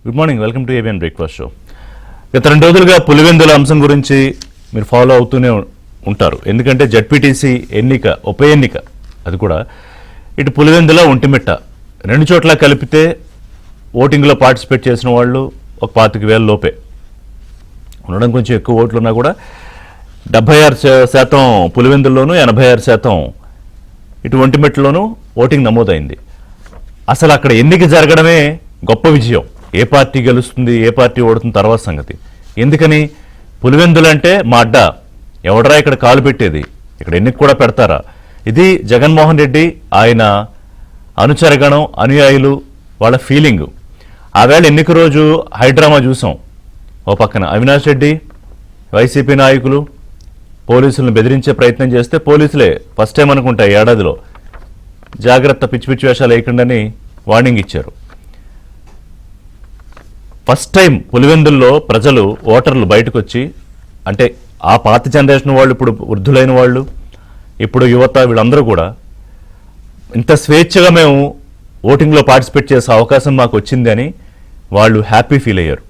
Good morning, welcome to ABN breakfast show. గత 2 రోజులుగా పులివెందుల అంశం గురించి మీరు ఫాలో అవుతూనే ఉంటారు. ఎందుకంటే జడ్పీటీసీ ఎన్నిక, ఉప ఎన్నిక, అది కూడా ఇటు పులివెందుల, ఒంటిమిట్ట 2 చోట్ల కలిపితే ఓటింగ్లో పార్టిసిపేట్ చేసిన వాళ్ళు ఒక 25,000 లోపే ఉండడం. కొంచెం ఎక్కువ ఓట్లు ఉన్నా కూడా 76% పులివెందుల్లోనూ, 86% ఇటు ఒంటిమిట్టలోనూ ఓటింగ్ నమోదైంది. అసలు అక్కడ ఎన్నిక జరగడమే గొప్ప విజయం. ఏ పార్టీ గెలుస్తుంది, ఏ పార్టీ ఓడుతుంది తర్వాత సంగతి. ఎందుకని? పులివెందులంటే మా అడ్డ, ఎవడరా ఇక్కడ కాలు పెట్టేది, ఇక్కడ ఎన్నిక కూడా పెడతారా? ఇది జగన్మోహన్ రెడ్డి, ఆయన అనుచరగణం, అనుయాయులు వాళ్ళ ఫీలింగు. ఆవేళ ఎన్నిక రోజు హైడ్రామా చూసాం. ఓ పక్కన అవినాష్ రెడ్డి, వైసీపీ నాయకులు పోలీసులను బెదిరించే ప్రయత్నం చేస్తే పోలీసులే ఫస్ట్ టైం అనుకుంటా ఏడాదిలో జాగ్రత్త, పిచ్చి పిచ్చి వేషాలు వేయకుండాని వార్నింగ్ ఇచ్చారు. ఫస్ట్ టైం పులివెందుల్లో ప్రజలు, ఓటర్లు బయటకు వచ్చి, అంటే ఆ పాత జనరేషన్ వాళ్ళు, ఇప్పుడు వృద్ధులైన వాళ్ళు, ఇప్పుడు యువత, వీళ్ళందరూ కూడా ఇంత స్వేచ్ఛగా మేము ఓటింగ్లో పార్టిసిపేట్ చేసే అవకాశం మాకు వచ్చింది అని వాళ్ళు హ్యాపీ ఫీల్ అయ్యారు.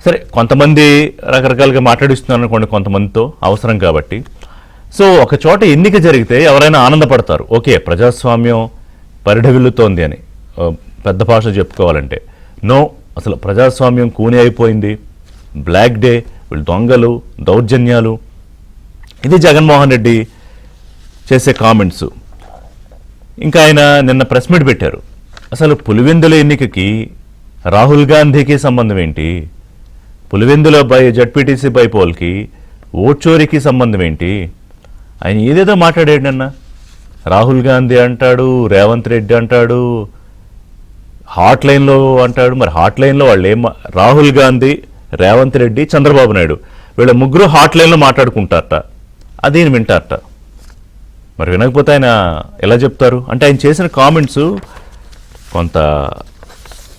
సరే, కొంతమంది రకరకాలుగా మాట్లాడిస్తున్నారు అనుకోండి, కొంతమందితో అవసరం కాబట్టి. సో ఒక చోట ఎన్నిక జరిగితే ఎవరైనా ఆనందపడతారు, ఓకే ప్రజాస్వామ్యం పరిఢవిల్లుతోంది అని పెద్ద భాష చెప్పుకోవాలంటే. నో, అసలు ప్రజాస్వామ్యం కూని అయిపోయింది. బ్లాక్ డే, వీళ్ళు దొంగలు, దౌర్జన్యాలు. ఇది జగన్మోహన్ రెడ్డి చేసే కామెంట్స్. ఇంకా ఆయన నిన్న ప్రెస్ మీట్ పెట్టారు. అసలు పులివెందుల ఎన్నికకి రాహుల్ గాంధీకి సంబంధం ఏంటి? పులివెందుల జడ్పీటీసీ బైపోల్కి ఓట్చోరికి సంబంధం ఏంటి? ఆయన ఏదేదో మాట్లాడాడు నిన్న. రాహుల్ గాంధీ అంటాడు, రేవంత్ రెడ్డి అంటాడు, హాట్ లైన్లో అంటాడు. మరి హాట్ లైన్లో వాళ్ళు రాహుల్ గాంధీ, రేవంత్ రెడ్డి, చంద్రబాబు నాయుడు, వీళ్ళ ముగ్గురు హాట్ లైన్లో మాట్లాడుకుంటారట. అది వింటారట. మరి వినకపోతే ఆయన ఎలా చెప్తారు? అంటే ఆయన చేసిన కామెంట్స్ కొంత,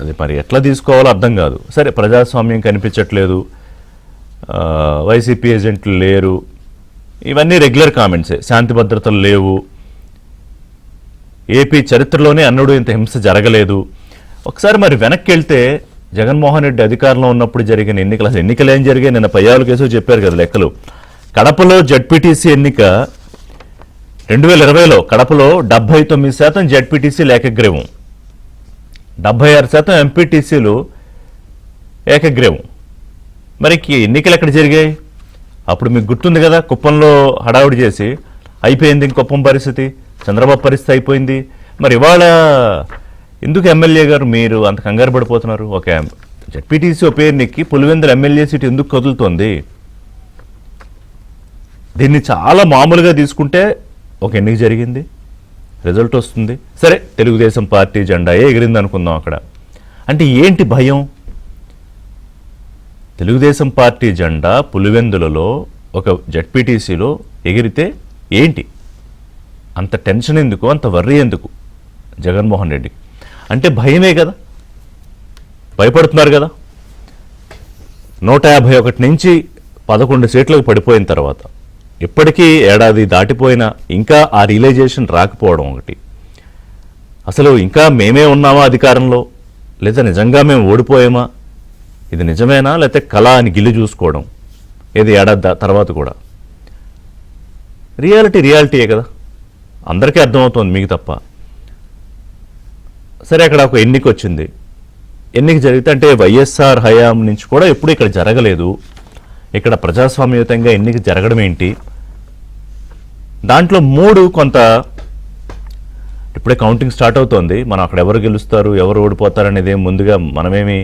అది మరి ఎట్లా తీసుకోవాలో అర్థం కాదు. సరే, ప్రజాస్వామ్యం కనిపించట్లేదు, వైసీపీ ఏజెంట్లు లేరు, ఇవన్నీ రెగ్యులర్ కామెంట్సే. శాంతి భద్రతలు లేవు, ఏపీ చరిత్రలోనే అన్నుడు ఇంత హింస జరగలేదు. ఒకసారి మరి వెనక్కి వెళ్తే జగన్మోహన్ రెడ్డి అధికారంలో ఉన్నప్పుడు జరిగిన ఎన్నికలు, అసలు ఎన్నికలు ఏం జరిగాయి? నిన్న పయ్యావుల కేసు చెప్పారు కదా లెక్కలు. కడపలో జడ్పీటీసీ ఎన్నిక 2020లో కడపలో 79% జడ్పీటీసీ ఏకగ్రీవం, 76% ఎంపీటీసీలు ఏకగ్రీవం. మరి ఎన్నికలు ఎక్కడ జరిగాయి? అప్పుడు మీకు గుర్తుంది కదా, కుప్పంలో హడావుడి చేసి అయిపోయింది కుప్పం పరిస్థితి, చంద్రబాబు పరిస్థితి అయిపోయింది. మరి ఇవాళ ఎందుకు ఎమ్మెల్యే గారు మీరు అంత కంగారు పడిపోతున్నారు? ఒక జడ్పీటీసీ ఉప ఎన్నికకి పులివెందుల ఎమ్మెల్యే సీటు ఎందుకు కదులుతోంది? దీన్ని చాలా మామూలుగా తీసుకుంటే ఒక ఎన్నిక జరిగింది, రిజల్ట్ వస్తుంది, సరే తెలుగుదేశం పార్టీ జెండా ఎగిరింది అనుకుందాం అక్కడ. అంటే ఏంటి భయం? తెలుగుదేశం పార్టీ జెండా పులివెందులలో ఒక జడ్పీటీసీలో ఎగిరితే ఏంటి? అంత టెన్షన్ ఎందుకు, అంత వర్రీ ఎందుకు జగన్మోహన్ రెడ్డి? అంటే భయమే కదా, భయపడుతున్నారు కదా. 151 నుంచి 11 సీట్లకు పడిపోయిన తర్వాత ఇప్పటికీ ఏడాది దాటిపోయినా ఇంకా ఆ రియలైజేషన్ రాకపోవడం ఒకటి. అసలు ఇంకా మేమే ఉన్నామా అధికారంలో, లేదా నిజంగా మేము ఓడిపోయామా, ఇది నిజమేనా, లేకపోతే కళ అని గిల్లి చూసుకోవడం ఏది ఏడాది తర్వాత కూడా. రియాలిటీయే కదా, అందరికీ అర్థమవుతోంది, మీకు తప్ప. సరే, అక్కడ ఒక ఎన్నిక వచ్చింది. ఎన్నిక జరిగితే, అంటే వైఎస్ఆర్ హయాం నుంచి కూడా ఎప్పుడు ఇక్కడ జరగలేదు. ఇక్కడ ప్రజాస్వామ్యయుతంగా ఎన్నిక జరగడం ఏంటి? దాంట్లో 3 కొంత ఇప్పుడే కౌంటింగ్ స్టార్ట్ అవుతోంది. మనం అక్కడ ఎవరు గెలుస్తారు, ఎవరు ఓడిపోతారు అనేది ముందుగా మనమేమి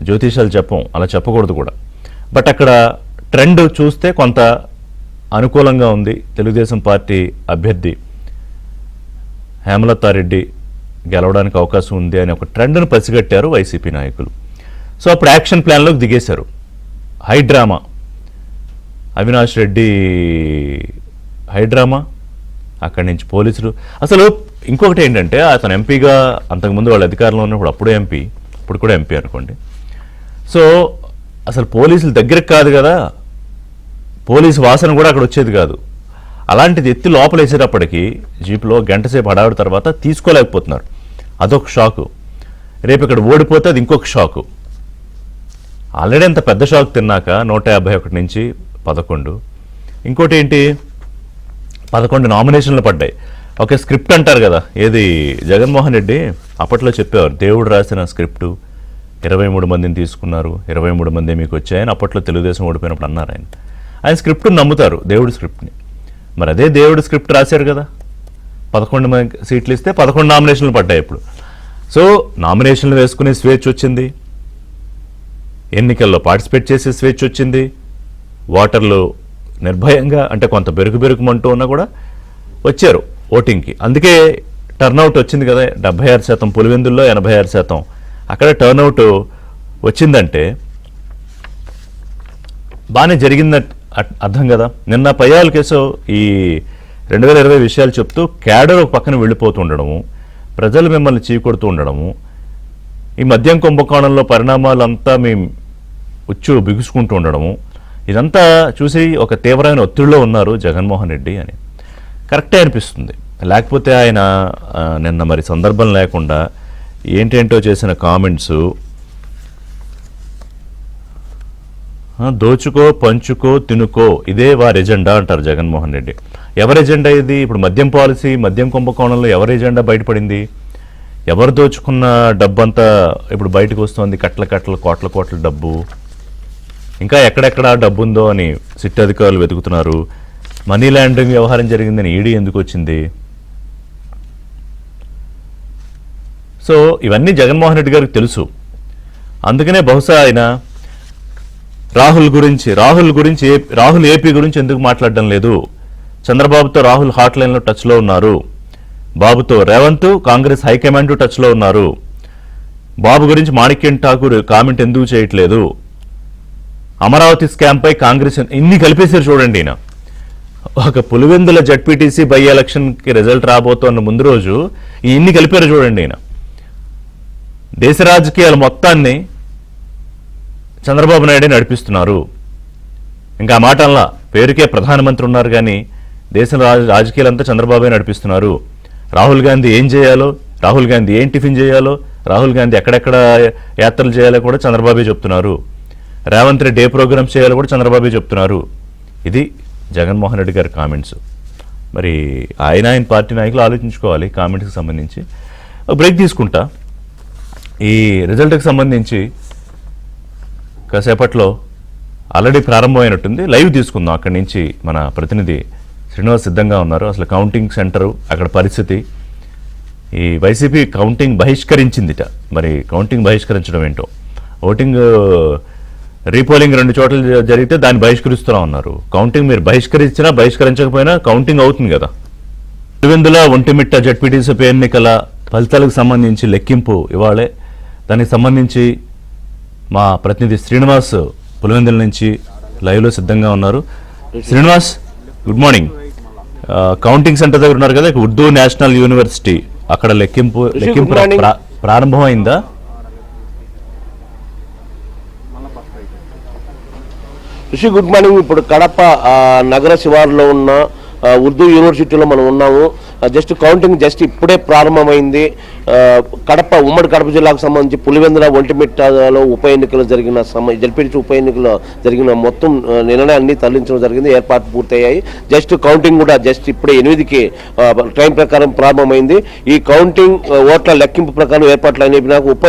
జ్యోతిషాలు చెప్పం, అలా చెప్పకూడదు కూడా. బట్ అక్కడ ట్రెండ్ చూస్తే కొంత అనుకూలంగా ఉంది. తెలుగుదేశం పార్టీ అభ్యర్థి హేమలతారెడ్డి గెలవడానికి అవకాశం ఉంది అని ఒక ట్రెండ్ను పసిగట్టారు వైసీపీ నాయకులు. సో అప్పుడు యాక్షన్ ప్లాన్లోకి దిగేశారు. హైడ్రామా, అవినాష్ రెడ్డి హైడ్రామా, అక్కడి నుంచి పోలీసులు. అసలు ఇంకొకటి ఏంటంటే, అతను ఎంపీగా అంతకుముందు వాళ్ళ అధికారంలో ఉన్నప్పుడు, అప్పుడు ఎంపీ, ఇప్పుడు కూడా ఎంపీ అనుకోండి. సో అసలు పోలీసులు దగ్గరకు కాదు కదా, పోలీసు వాసన కూడా అక్కడ వచ్చేది కాదు. అలాంటిది ఎత్తి లోపలేసేటప్పటికీ జీప్లో గంట సేపు హడావిడి తర్వాత తీసుకోలేకపోతున్నారు. అదొక షాకు. రేపు ఇక్కడ ఓడిపోతే అది ఇంకొక షాకు. ఆల్రెడీ అంత పెద్ద షాక్ తిన్నాక 151 నుంచి 11. ఇంకోటి ఏంటి, 11 నామినేషన్లు పడ్డాయి. ఒక స్క్రిప్ట్ అంటారు కదా, ఏది జగన్మోహన్ రెడ్డి అప్పట్లో చెప్పేవారు, దేవుడు రాసిన స్క్రిప్టు 23 మందిని తీసుకున్నారు, 23 మంది మీకు వచ్చాయని అప్పట్లో తెలుగుదేశం ఓడిపోయినప్పుడు అన్నారు ఆయన స్క్రిప్ట్ని నమ్ముతారు, దేవుడి స్క్రిప్ట్ని. మరి అదే దేవుడి స్క్రిప్ట్ రాశారు కదా, 11 సీట్లు ఇస్తే 11 నామినేషన్లు పడ్డాయి ఇప్పుడు. సో నామినేషన్లు వేసుకునే స్వేచ్ఛ వచ్చింది, ఎన్నికల్లో పార్టిసిపేట్ చేసే స్వేచ్ఛ వచ్చింది, ఓటర్లు నిర్భయంగా అంటే కొంత బెరుకుమంటూ ఉన్నా కూడా వచ్చారు ఓటింగ్కి. అందుకే టర్నౌట్ వచ్చింది కదా, 76% పులివెందుల్లో 86% అక్కడ టర్నౌట్ వచ్చిందంటే బాగానే జరిగింది అర్థం కదా. నిన్న పయ్యాల కేసు ఈ 2020 విషయాలు చెప్తూ క్యాడర్ ఒక పక్కన వెళ్ళిపోతూ ఉండడము, ప్రజలు మిమ్మల్ని చీకొడుతూ ఉండడము, ఈ మద్యం కుంభకోణంలో పరిణామాలంతా మీ ఉచ్చు బిగుసుకుంటూ ఉండడము, ఇదంతా చూసి ఒక తీవ్రమైన ఒత్తిడిలో ఉన్నారు జగన్మోహన్ రెడ్డి అని కరెక్టే అనిపిస్తుంది. లేకపోతే ఆయన నిన్న మరి సందర్భం లేకుండా ఏంటేంటో చేసిన కామెంట్స్, దోచుకో పంచుకో తినుకో ఇదే వారి ఎజెండా అంటారు జగన్మోహన్ రెడ్డి. ఎవరి ఎజెండా ఇది? ఇప్పుడు మద్యం పాలసీ, మద్యం కుంభకోణంలో ఎవరి ఎజెండా బయటపడింది? ఎవరు దోచుకున్న డబ్బంతా ఇప్పుడు బయటకు వస్తుంది, కట్ల కోట్ల డబ్బు. ఇంకా ఎక్కడెక్కడ డబ్బు ఉందో అని సిట్ అధికారులు వెతుకుతున్నారు. మనీ లాండరింగ్ వ్యవహారం జరిగిందని ఈడీ ఎందుకు వచ్చింది? సో ఇవన్నీ జగన్మోహన్ రెడ్డి గారికి తెలుసు. అందుకనే బహుశా ఆయన రాహుల్ ఏపీ గురించి ఎందుకు మాట్లాడడం లేదు? చంద్రబాబుతో రాహుల్ హాట్ లైన్లో టచ్లో ఉన్నారు, బాబుతో రేవంత్ కాంగ్రెస్ హైకమాండ్ టచ్లో ఉన్నారు, బాబు గురించి మాణిక్యం ఠాకూర్ కామెంట్ ఎందుకు చేయట్లేదు? అమరావతి స్కామ్ పై కాంగ్రెస్ ఇన్ని కలిపేశారు చూడండి. ఈయన ఒక పులివెందుల జడ్పీటీసీ బై ఎలక్షన్కి రిజల్ట్ రాబోతోన్న ముందు రోజు ఇన్ని కలిపారు చూడండి. ఈయన దేశ రాజకీయాల మొత్తాన్ని చంద్రబాబు నాయుడే నడిపిస్తున్నారు. ఇంకా ఆ మాటల్లా పేరుకే ప్రధానమంత్రి ఉన్నారు కానీ దేశ రాజకీయాలంతా చంద్రబాబే నడిపిస్తున్నారు. రాహుల్ గాంధీ ఏం చేయాలో, రాహుల్ గాంధీ ఏం టిఫిన్ చేయాలో, రాహుల్ గాంధీ ఎక్కడెక్కడ యాత్రలు చేయాలో కూడా చంద్రబాబే చెప్తున్నారు. రేవంత్ రెడ్డి ఏ ప్రోగ్రామ్స్ చేయాలో కూడా చంద్రబాబే చెప్తున్నారు. ఇది జగన్మోహన్ రెడ్డి గారి కామెంట్స్. మరి ఆయన పార్టీ నాయకులు ఆలోచించుకోవాలి కామెంట్స్కి సంబంధించి. బ్రేక్ తీసుకుంటా. ఈ రిజల్ట్కి సంబంధించి కాసేపట్లో ఆల్రెడీ ప్రారంభమైనట్టుంది, లైవ్ తీసుకుందాం. అక్కడి నుంచి మన ప్రతినిధి శ్రీనివాస్ సిద్ధంగా ఉన్నారు. అసలు కౌంటింగ్ సెంటరు అక్కడ పరిస్థితి, ఈ వైసీపీ కౌంటింగ్ బహిష్కరించిందిట. మరి కౌంటింగ్ బహిష్కరించడం ఏంటో, ఓటింగ్ రీపోలింగ్ 2 చోట్ల జరిగితే దాన్ని బహిష్కరిస్తూ ఉన్నారు. కౌంటింగ్ మీరు బహిష్కరించినా బహిష్కరించకపోయినా కౌంటింగ్ అవుతుంది కదా. పులివెందుల ఒంటిమిట్ట జడ్పీటీసీ ఉప ఎన్నికల ఫలితాలకు సంబంధించి లెక్కింపు ఇవాళే. దానికి సంబంధించి మా ప్రతినిధి శ్రీనివాస్ పులివెందుల నుంచి లైవ్లో సిద్ధంగా ఉన్నారు. Srinivas, good morning. Counting centre దగ్గర ఉన్నారు కదా, ఉర్దూ నేషనల్ యూనివర్సిటీ, అక్కడ లెక్కింపు ప్రారంభమైందా? ఋషి, గుడ్ మార్నింగ్. ఇప్పుడు కడప నగర శివారులో ఉన్న ఉర్దూ యూనివర్సిటీలో మనం ఉన్నాము. జస్ట్ కౌంటింగ్ ఇప్పుడే ప్రారంభమైంది. ఉమ్మడి కడప జిల్లాకు సంబంధించి పులివెందుల ఒంటిమిట్టలో ఉప ఎన్నికలు జరిగిన జడ్పీటీసీ ఉప ఎన్నికలు జరిగిన మొత్తం నిన్ననే అన్ని తరలించడం జరిగింది, ఏర్పాట్లు పూర్తయ్యాయి. జస్ట్ కౌంటింగ్ కూడా ఇప్పుడే 8కి టైం ప్రకారం ప్రారంభమైంది. ఈ కౌంటింగ్ ఓట్ల లెక్కింపు ప్రకారం ఏర్పాట్లు అయినాక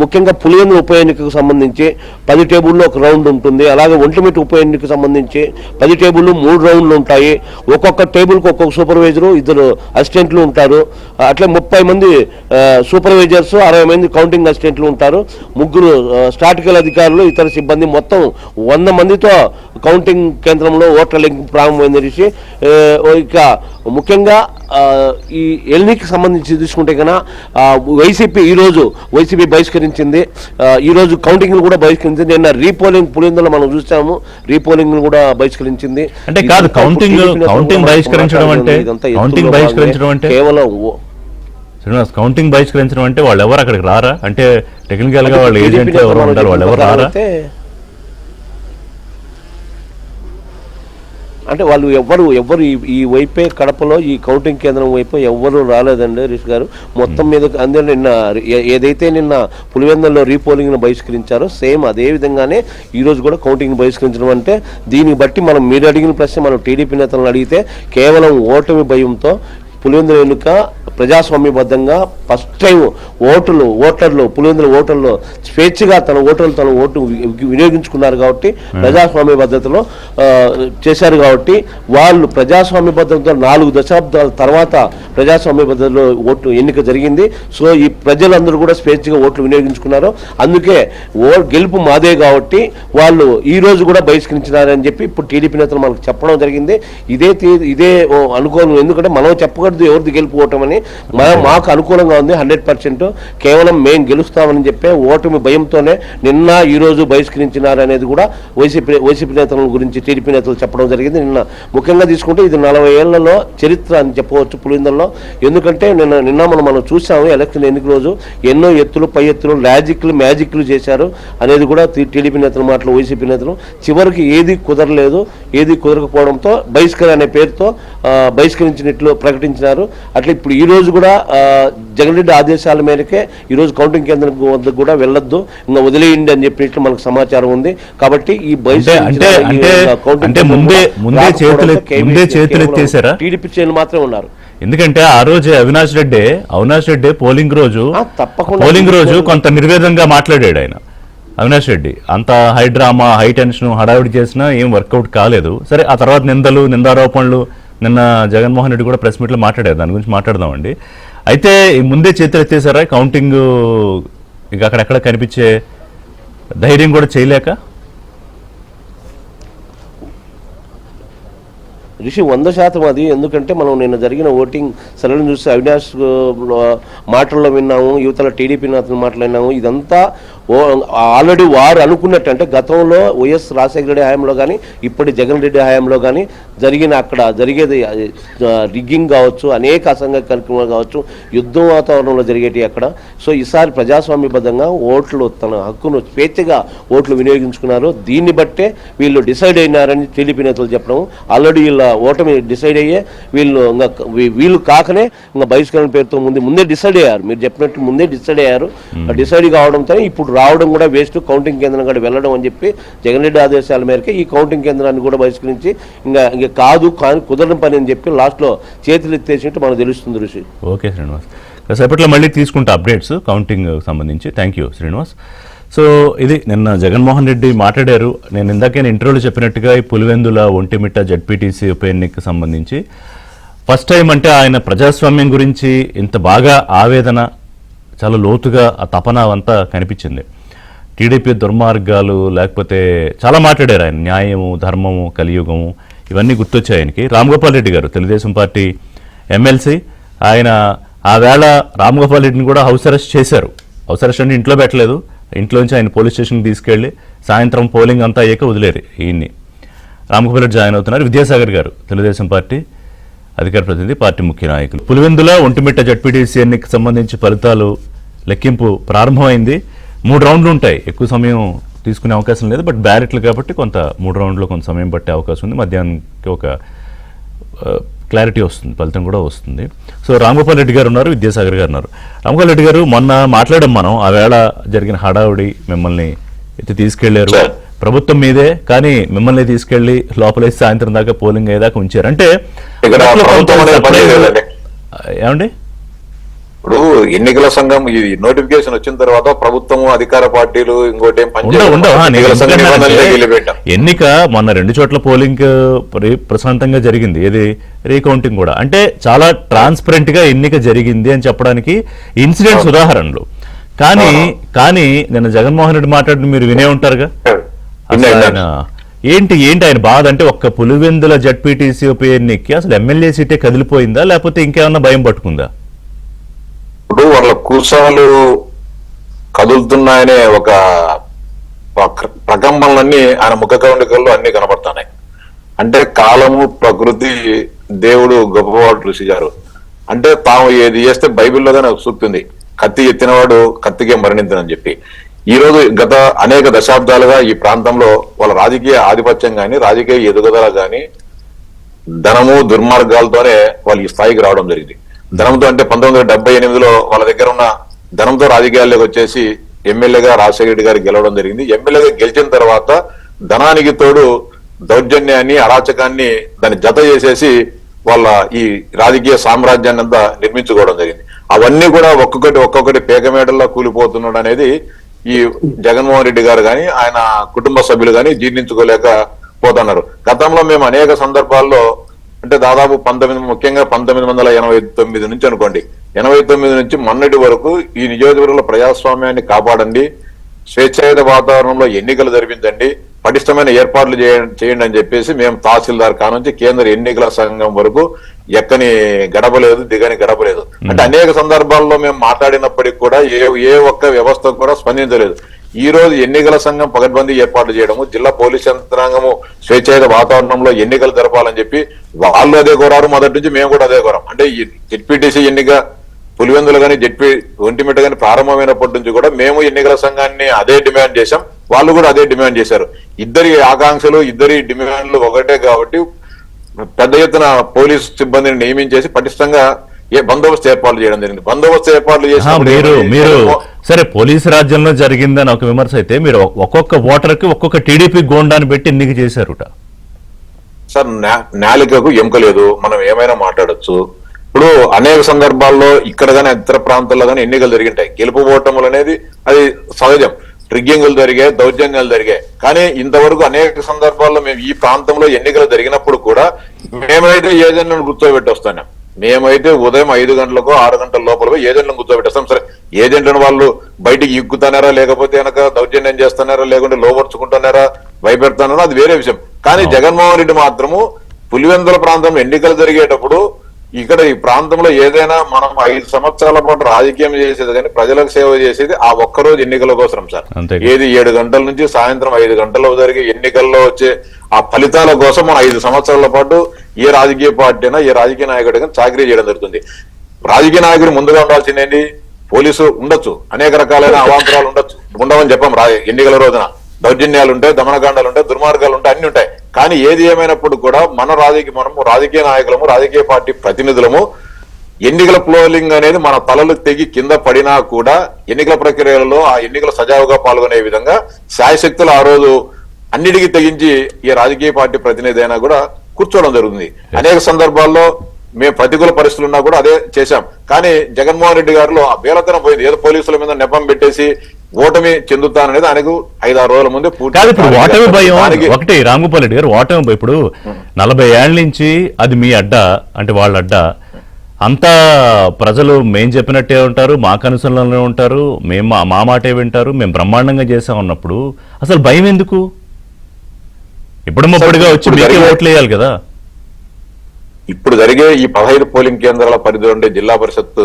ముఖ్యంగా పులివెందుల ఉప ఎన్నికకు సంబంధించి 10 టేబుల్లో ఒక రౌండ్ ఉంటుంది. అలాగే ఒంటిమిట్ట ఉప ఎన్నికకు సంబంధించి 10 టేబుల్లో 3 రౌండ్లు ఉంటాయి. ఒక్కొక్క టేబుల్కి ఒక్కొక్క సూపర్వైజరు, 2 అసిస్టెంట్లు ఉంటారు. అట్లే 30 మంది సూపర్వైజర్స్, 60 మంది కౌంటింగ్ అసిస్టెంట్లు ఉంటారు. 3 స్టాటికల్ అధికారులు, ఇతర సిబ్బంది, మొత్తం 100 మందితో కౌంటింగ్ కేంద్రంలో ఓట్ల లెక్కింపు ప్రారంభమైంది. ఋషి, ఇక ముఖ్యంగా ఈ ఎన్నికకి సంబంధించి చూసుకుంటే కన్నా వైసీపీ బహిష్కరించింది. ఈరోజు కౌంటింగ్లు కూడా బహిష్కరించింది. నిన్న రీపోలింగ్ పులివెందులో మనం చూసాము, రీపోలింగ్ కూడా బహిష్కరించింది. అంటే కాదు, కౌంటింగ్ బహిష్కరించడం అంటే కేవలం శ్రీనివాస్, కౌంటింగ్ బహిష్కరించడం అంటే వాళ్ళు ఎవరు అక్కడికి రారా? అంటే టెక్నికల్ గా వాళ్ళు ఏజెంట్ ఎవరు ఉండాలి, వాళ్ళు ఎవరు రారా? అంటే వాళ్ళు ఎవ్వరు ఈ వైపే కడపలో ఈ కౌంటింగ్ కేంద్రం వైపు ఎవ్వరు రాలేదండి రిషి గారు. మొత్తం మీద అందులో ఏదైతే నిన్న పులివెందుల్లో రీపోలింగ్ను బహిష్కరించారో సేమ్ అదే విధంగానే ఈ రోజు కూడా కౌంటింగ్ బహిష్కరించడం అంటే దీన్ని బట్టి మీరు అడిగిన ప్రశ్న మనం టీడీపీ నేతలను అడిగితే కేవలం ఓటమి భయంతో పులివెందుల ఎన్నిక ప్రజాస్వామ్యబద్ధంగా ఫస్ట్ టైం ఓటర్లు పులివెందుల ఓటర్లు స్వేచ్ఛగా తన ఓటు వినియోగించుకున్నారు కాబట్టి ప్రజాస్వామ్య పద్ధతిలో చేశారు కాబట్టి వాళ్ళు ప్రజాస్వామ్య పద్ధతిలో 4 దశాబ్దాల తర్వాత ప్రజాస్వామ్య పద్ధతిలో ఓటు ఎన్నిక జరిగింది. సో ఈ ప్రజలందరూ కూడా స్వేచ్ఛగా ఓట్లు వినియోగించుకున్నారు. అందుకే గెలుపు మాదే కాబట్టి వాళ్ళు ఈ రోజు కూడా బహిష్కరించినారని చెప్పి ఇప్పుడు టీడీపీ నేతలు మనకు చెప్పడం జరిగింది. ఇదే అనుకూలం, ఎందుకంటే మనం చెప్పకూడదు ఎవరిది గెలుపు ఓటమని. మాకు అనుకూలంగా ఉంది 100%. కేవలం మేము గెలుస్తామని చెప్పే ఓటమి భయంతోనే నిన్న ఈ రోజు బహిష్కరించినారనేది కూడా వైసీపీ నేతల గురించి టీడీపీ నేతలు చెప్పడం జరిగింది. నిన్న ముఖ్యంగా తీసుకుంటే ఇది 40 ఏళ్లలో చరిత్ర అని చెప్పవచ్చు పులివెందుల్లో. ఎందుకంటే నిన్న మనం చూసాము ఎలక్షన్ ఎన్నిక రోజు ఎన్నో ఎత్తులు పై ఎత్తులు మ్యాజిక్లు చేశారు అనేది కూడా టీడీపీ నేతల మాటలు వైసీపీ నేతలు. చివరికి ఏది కుదరలేదు, ఏది కుదరకపోవడంతో బహిష్కరణ అనే పేరుతో బహిష్కరించినట్లు ప్రకటించారు. అట్లా ఇప్పుడు ఈ రోజు కూడా జగన్ రెడ్డి ఆదేశాల మేరకే ఈ రోజు కౌంటింగ్ కేంద్రం వద్దకు కూడా వెళ్ళొద్దు, ఇంకా వదిలేయండి అని చెప్పినట్లు మనకు సమాచారం ఉంది. కాబట్టి ఈ ముందే చేతులు ఎత్తేసారా టీడీపీ శ్రేణులు మాత్రమే ఉన్నారు. ఎందుకంటే ఆ రోజు అవినాష్ రెడ్డి పోలింగ్ రోజు కొంత నిర్వేదంగా మాట్లాడాడు ఆయన. అవినాష్ రెడ్డి అంత హై డ్రామా, హై టెన్షన్, హడావిడి చేసినా ఏం వర్కౌట్ కాలేదు. సరే, ఆ తర్వాత నిందారోపణలు నిన్న జగన్మోహన్ రెడ్డి కూడా ప్రెస్ మీట్లో మాట్లాడారు, దాని గురించి మాట్లాడదామండి. అయితే ముందే చేతులు ఎత్తేసారా కౌంటింగ్, ఇక అక్కడెక్కడ కనిపించే ధైర్యం కూడా చేయలేక? రిషి 100% అది. ఎందుకంటే మనం నిన్న జరిగిన ఓటింగ్ సరళిని చూసి అవినాష్ మాటల్లో విన్నాము, యువతల టీడీపీ నేతల మాటలు విన్నాము. ఇదంతా ఆల్రెడీ వారు అనుకున్నట్టు, అంటే గతంలో వైఎస్ రాజశేఖర రెడ్డి హయాంలో కానీ ఇప్పటి జగన్ రెడ్డి హయాంలో కానీ అక్కడ జరిగేది రిగ్గింగ్ కావచ్చు, అనేక అసంఘ కార్యక్రమాలు కావచ్చు, యుద్ధం వాతావరణంలో జరిగేటి అక్కడ. సో ఈసారి ప్రజాస్వామ్యబద్ధంగా ఓట్లు తన హక్కును స్వేచ్ఛగా ఓట్లు వినియోగించుకున్నారు. దీన్ని బట్టే వీళ్ళు డిసైడ్ అయినారని టీడీపీ నేతలు చెప్పడం. ఆల్రెడీ వీళ్ళ ఓటమి డిసైడ్ అయ్యే వీళ్ళు కాకనే ఇంకా బహిష్కరణ పేరుతో ముందే డిసైడ్ అయ్యారు. మీరు చెప్పినట్టు ముందే డిసైడ్ అయ్యారు. డిసైడ్ కావడంతో ఇప్పుడు రావడం కూడా వేస్ట్, కౌంటింగ్ కేంద్రం కూడా వెళ్ళడం అని చెప్పి జగన్ రెడ్డి ఆదేశాల మేరకు ఈ కౌంటింగ్ కేంద్రాన్ని కూడా బహిష్కరించి ఇంకా కాదు కానీ కుదరని పని అని చెప్పి లాస్ట్లో చేతులు ఎత్తేసినట్టు మనకు తెలుస్తుంది ఋషి. ఓకే శ్రీనివాస్, కాసేపట్లో మళ్ళీ తీసుకుంటా అప్డేట్స్ కౌంటింగ్ సంబంధించి. Thank you Srinivas. సో ఇది నిన్న జగన్మోహన్ రెడ్డి మాట్లాడారు. నేను ఇందాకే ఇంటర్వ్యూలో చెప్పినట్టుగా ఈ పులివెందుల ఒంటిమిట్ట జడ్పీటీసీ ఉప ఎన్నికకు సంబంధించి ఫస్ట్ టైం అంటే ఆయన ప్రజాస్వామ్యం గురించి ఇంత బాగా ఆవేదన, చాలా లోతుగా ఆ తపన అంతా కనిపించింది. టీడీపీ దుర్మార్గాలు లేకపోతే చాలా మాట్లాడారు ఆయన, న్యాయము, ధర్మము, కలియుగము, ఇవన్నీ గుర్తొచ్చాయి ఆయనకి. రామ్గోపాల్ రెడ్డి గారు తెలుగుదేశం పార్టీ ఎమ్మెల్సీ, ఆయన ఆ వేళ రామ్గోపాల్ రెడ్డిని కూడా హౌస్ అరెస్ట్ చేశారు. హౌస్ అరెస్ట్ అంటే ఇంట్లో పెట్టలేదు, ఇంట్లోంచి ఆయన పోలీస్ స్టేషన్కి తీసుకెళ్లి సాయంత్రం పోలింగ్ అంతా అయ్యాక వదిలేరు ఈయన్ని. రామ్గోపాల్ రెడ్డి జాయిన్ అవుతున్నారు. విద్యాసాగర్ గారు తెలుగుదేశం పార్టీ అధికార ప్రతినిధి, పార్టీ ముఖ్య నాయకులు. పులివెందుల ఒంటిమిట్ట జడ్పీటీసీ ఎన్నికకు సంబంధించి ఫలితాలు లెక్కింపు ప్రారంభమైంది. 3 రౌండ్లు ఉంటాయి, ఎక్కువ సమయం తీసుకునే అవకాశం లేదు. బట్ బ్యాలెట్లు కాబట్టి 3 రౌండ్లో కొంత సమయం పట్టే అవకాశం ఉంది. మధ్యాహ్నానికి ఒక క్లారిటీ వస్తుంది, ఫలితం కూడా వస్తుంది. సో రామ్గోపాల్ రెడ్డి గారు ఉన్నారు, విద్యాసాగర్ గారు ఉన్నారు. రామ్గోపాల్ రెడ్డి గారు, మొన్న మాట్లాడాం మనం, ఆ వేళ జరిగిన హడావుడి, మిమ్మల్ని ఎత్తి తీసుకెళ్లారు, ప్రభుత్వం మీదే కానీ మిమ్మల్ని తీసుకెళ్లి లోపలేసి సాయంత్రం దాకా పోలింగ్ అయ్యేదాకా ఉంచారు. అంటే ఏమండి, ఇప్పుడు ఎన్నికల సంఘం ఈ నోటిఫికేషన్ వచ్చిన తర్వాత ప్రభుత్వం, అధికార పార్టీలు ఇంకోటి ఎన్నిక మొన్న 2 చోట్ల పోలింగ్ ప్రశాంతంగా జరిగింది, ఏది రీకౌంటింగ్ కూడా. అంటే చాలా ట్రాన్స్పరెంట్ గా ఎన్నిక జరిగింది అని చెప్పడానికి ఇన్సిడెంట్స్ ఉదాహరణలు. కానీ నిన్న జగన్మోహన్ రెడ్డి మాట్లాడిన మీరు వినే ఉంటారుగా, ఆయన ఏంటి ఆయన బాధ అంటే, ఒక్క పులివెందుల జడ్పీటీసీ ఉప ఎన్నికకి అసలు ఎమ్మెల్యే సీటే కదిలిపోయిందా, లేకపోతే ఇంకేమన్నా భయం పట్టుకుందా? ఇప్పుడు వాళ్ళ కూసాలు కదులుతున్నాయనే ఒక ప్రకంపనలన్నీ ఆయన ముఖ కవళికల్లో అన్ని కనబడుతున్నాయి. అంటే కాలము, ప్రకృతి, దేవుడు గొప్పవాడు ఋషి గారు. అంటే తాము ఏది చేస్తే బైబిల్లోనే చూపుతుంది, కత్తి ఎత్తినవాడు కత్తికే మరణించనని చెప్పి. ఈ రోజు గత అనేక దశాబ్దాలుగా ఈ ప్రాంతంలో వాళ్ళ రాజకీయ ఆధిపత్యం కానీ, రాజకీయ ఎదుగుదల కానీ ధనము దుర్మార్గాలతోనే వాళ్ళు ఈ స్థాయికి రావడం జరిగింది. ధనంతో అంటే 1978లో వాళ్ళ దగ్గర ఉన్న ధనంతో రాజకీయాల్లోకి వచ్చేసి ఎమ్మెల్యేగా రాజశేఖర రెడ్డి గారు గెలవడం జరిగింది. ఎమ్మెల్యేగా గెలిచిన తర్వాత ధనానికి తోడు దౌర్జన్యాన్ని, అరాచకాన్ని దాన్ని జత చేసేసి వాళ్ళ ఈ రాజకీయ సామ్రాజ్యాన్ని అంతా నిర్మించుకోవడం జరిగింది. అవన్నీ కూడా ఒక్కొక్కటి పేకమేడల్లో కూలిపోతున్నాడు అనేది ఈ జగన్మోహన్ రెడ్డి గారు గాని ఆయన కుటుంబ సభ్యులు గాని జీర్ణించుకోలేక పోతున్నారు. గతంలో మేము అనేక సందర్భాల్లో అంటే దాదాపు ముఖ్యంగా 1989 నుంచి అనుకోండి, 89 నుంచి మొన్నటి వరకు ఈ నియోజకవర్గంలో ప్రజాస్వామ్యాన్ని కాపాడండి, స్వేచ్ఛాయుత వాతావరణంలో ఎన్నికలు జరిపించండి, పటిష్టమైన ఏర్పాట్లు చేయండి అని చెప్పేసి మేము తహసీల్దార్ కానుంచి కేంద్ర ఎన్నికల సంఘం వరకు ఎక్కని గడపలేదు, దిగని గడపలేదు. అంటే అనేక సందర్భాల్లో మేము మాట్లాడినప్పటికీ కూడా ఏ ఒక్క వ్యవస్థ కూడా స్పందించలేదు. ఈ రోజు ఎన్నికల సంఘం పకడ్బందీ ఏర్పాట్లు చేయడము, జిల్లా పోలీస్ యంత్రాంగము స్వేచ్ఛాయుత వాతావరణంలో ఎన్నికలు జరపాలని చెప్పి వాళ్ళు అదే కోరారు. మొదటి నుంచి మేము కూడా అదే కోరాం. అంటే ఈ జెడ్పీటీసీ ఎన్నిక పులివెందులు కానీ ఒంటిమిట్ట కానీ ప్రారంభమైనప్పటి నుంచి కూడా మేము ఎన్నికల సంఘాన్ని అదే డిమాండ్ చేశాం, వాళ్ళు కూడా అదే డిమాండ్ చేశారు. ఇద్దరి ఆకాంక్షలు, ఇద్దరి డిమాండ్లు ఒకటే కాబట్టి పెద్ద ఎత్తున పోలీసు సిబ్బందిని నియమించేసి పటిష్టంగా బందోబస్తు ఏర్పాట్లు చేయడం జరిగింది. బందోబస్తు ఏర్పాట్లు మీరు సరే పోలీసు రాజ్యంలో జరిగిందని ఒక విమర్శ అయితే, మీరు ఒక్కొక్క ఓటర్కి ఒక్కొక్క టీడీపీ గోండాన్ని పెట్టి ఎన్నిక చేశారుట. సార్ నాలికకు ఎముక లేదు, మనం ఏమైనా మాట్లాడొచ్చు. ఇప్పుడు అనేక సందర్భాల్లో ఇక్కడ గానీ ఇతర ప్రాంతాల్లో గానీ ఎన్నికలు జరిగింటాయి. గెలుపు ఓటములు అనేది అది సహజం. ట్రిగ్గింగులు జరిగాయి, దౌర్జన్యాలు జరిగాయి. కానీ ఇంతవరకు అనేక సందర్భాల్లో మేము ఈ ప్రాంతంలో ఎన్నికలు జరిగినప్పుడు కూడా మేమైతే ఏజెంట్లను గుర్తోబెట్టి వస్తున్నాం. మేమైతే ఉదయం 5 గంటలకో 6 గంటల లోపల ఏజెంట్లను గుర్తోబెట్టేస్తాం. సరే ఏజెంట్లను వాళ్ళు బయటికి ఇక్కుతున్నారా, లేకపోతే కనుక దౌర్జన్యం చేస్తున్నారా, లేకుంటే లోపరుచుకుంటున్నారా, భయపెడుతున్నారా, అది వేరే విషయం. కానీ జగన్మోహన్ రెడ్డి మాత్రము పులివెందుల ప్రాంతంలో ఎన్నికలు జరిగేటప్పుడు ఇక్కడ ఈ ప్రాంతంలో ఏదైనా మనం 5 సంవత్సరాల పాటు రాజకీయం చేసేది కానీ ప్రజలకు సేవ చేసేది ఆ ఒక్కరోజు ఎన్నికల కోసం సార్. ఏది 7 గంటల నుంచి సాయంత్రం 5 గంటల్లో జరిగే ఎన్నికల్లో వచ్చే ఆ ఫలితాల కోసం మనం 5 సంవత్సరాల పాటు ఏ రాజకీయ పార్టీ అయినా ఏ రాజకీయ నాయకుడిగా చాకరీ చేయడం జరుగుతుంది. రాజకీయ నాయకుడు ముందుగా ఉండాల్సిందేంటి? పోలీసు ఉండొచ్చు, అనేక రకాలైన అవాంతరాలు ఉండొచ్చు, ఉండవని చెప్పాం. ఎన్నికల రోజున దౌర్జన్యాలు ఉంటాయి, దమనకాండాలు ఉంటాయి, దుర్మార్గాలు ఉంటాయి, అన్ని ఉంటాయి. కానీ ఏది ఏమైనప్పుడు కూడా మనము రాజకీయ నాయకులము, రాజకీయ పార్టీ ప్రతినిధులము ఎన్నికల పోలింగ్ అనేది మన తలలు తెగి కింద పడినా కూడా ఎన్నికల ప్రక్రియలలో ఆ ఎన్నికల సజావుగా పాల్గొనే విధంగా శాయశక్తులు ఆ రోజు అన్నిటికీ తెగించి ఏ రాజకీయ పార్టీ ప్రతినిధి అయినా కూడా కూర్చోవడం జరుగుతుంది. అనేక సందర్భాల్లో మేము ప్రతికూల పరిస్థితులు ఉన్నా కూడా అదే చేశాం. కానీ జగన్మోహన్ రెడ్డి గారిలో ఆ బేలతనం పోయింది. ఏదో పోలీసుల మీద నెపం పెట్టేసి ఓటమి చెందుతాననేది ఆయనకు 5-6 రోజుల ముందే కాదు. ఇప్పుడు ఓటమి భయం ఒకటి, రామగోపాల్ రెడ్డి గారు ఓటమి భయం. ఇప్పుడు 40 ఏళ్ల నుంచి అది మీ అడ్డ, అంటే వాళ్ళ అడ్డ, అంతా ప్రజలు మేం చెప్పినట్టే ఉంటారు, మా కనుసనలోనే ఉంటారు, మేము మా మాటే వింటారు, మేము బ్రహ్మాండంగా చేసాం అన్నప్పుడు అసలు భయం ఎందుకు? ఇప్పుడు ముప్పటిగా వచ్చి మీకే ఓట్లు వేయాలి కదా. ఇప్పుడు జరిగే ఈ 15 పోలింగ్ కేంద్రాల పరిధిలో ఉండే జిల్లా పరిషత్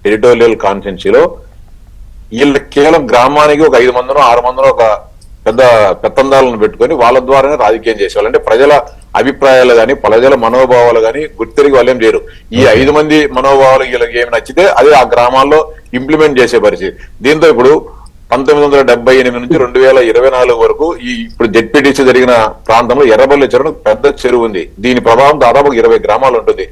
టెరిటోరియల్ కాన్స్టిట్యున్సీలో వీళ్ళ కేవలం గ్రామానికి ఒక 5 మందినో 6 మందినో ఒక పెద్ద పెత్తందాలను పెట్టుకొని వాళ్ళ ద్వారానే రాజకీయం చేసేవాళ్ళు. అంటే ప్రజల అభిప్రాయాలు కానీ ప్రజల మనోభావాలు కానీ గుర్తిరిగి వాళ్ళు ఏం చేయరు. ఈ 5 మంది మనోభావాలు వీళ్ళకి ఏమి నచ్చితే అదే ఆ గ్రామాల్లో ఇంప్లిమెంట్ చేసే పరిస్థితి. దీంతో ఇప్పుడు 1978 నుంచి 2024 వరకు ఈ ఇప్పుడు జెడ్పీటీసీ జరిగిన ప్రాంతంలో ఎర్రబల్లి చెరువు పెద్ద చెరువు ఉంది. దీని ప్రభావం దాదాపు 20 గ్రామాలు ఉంటుంది.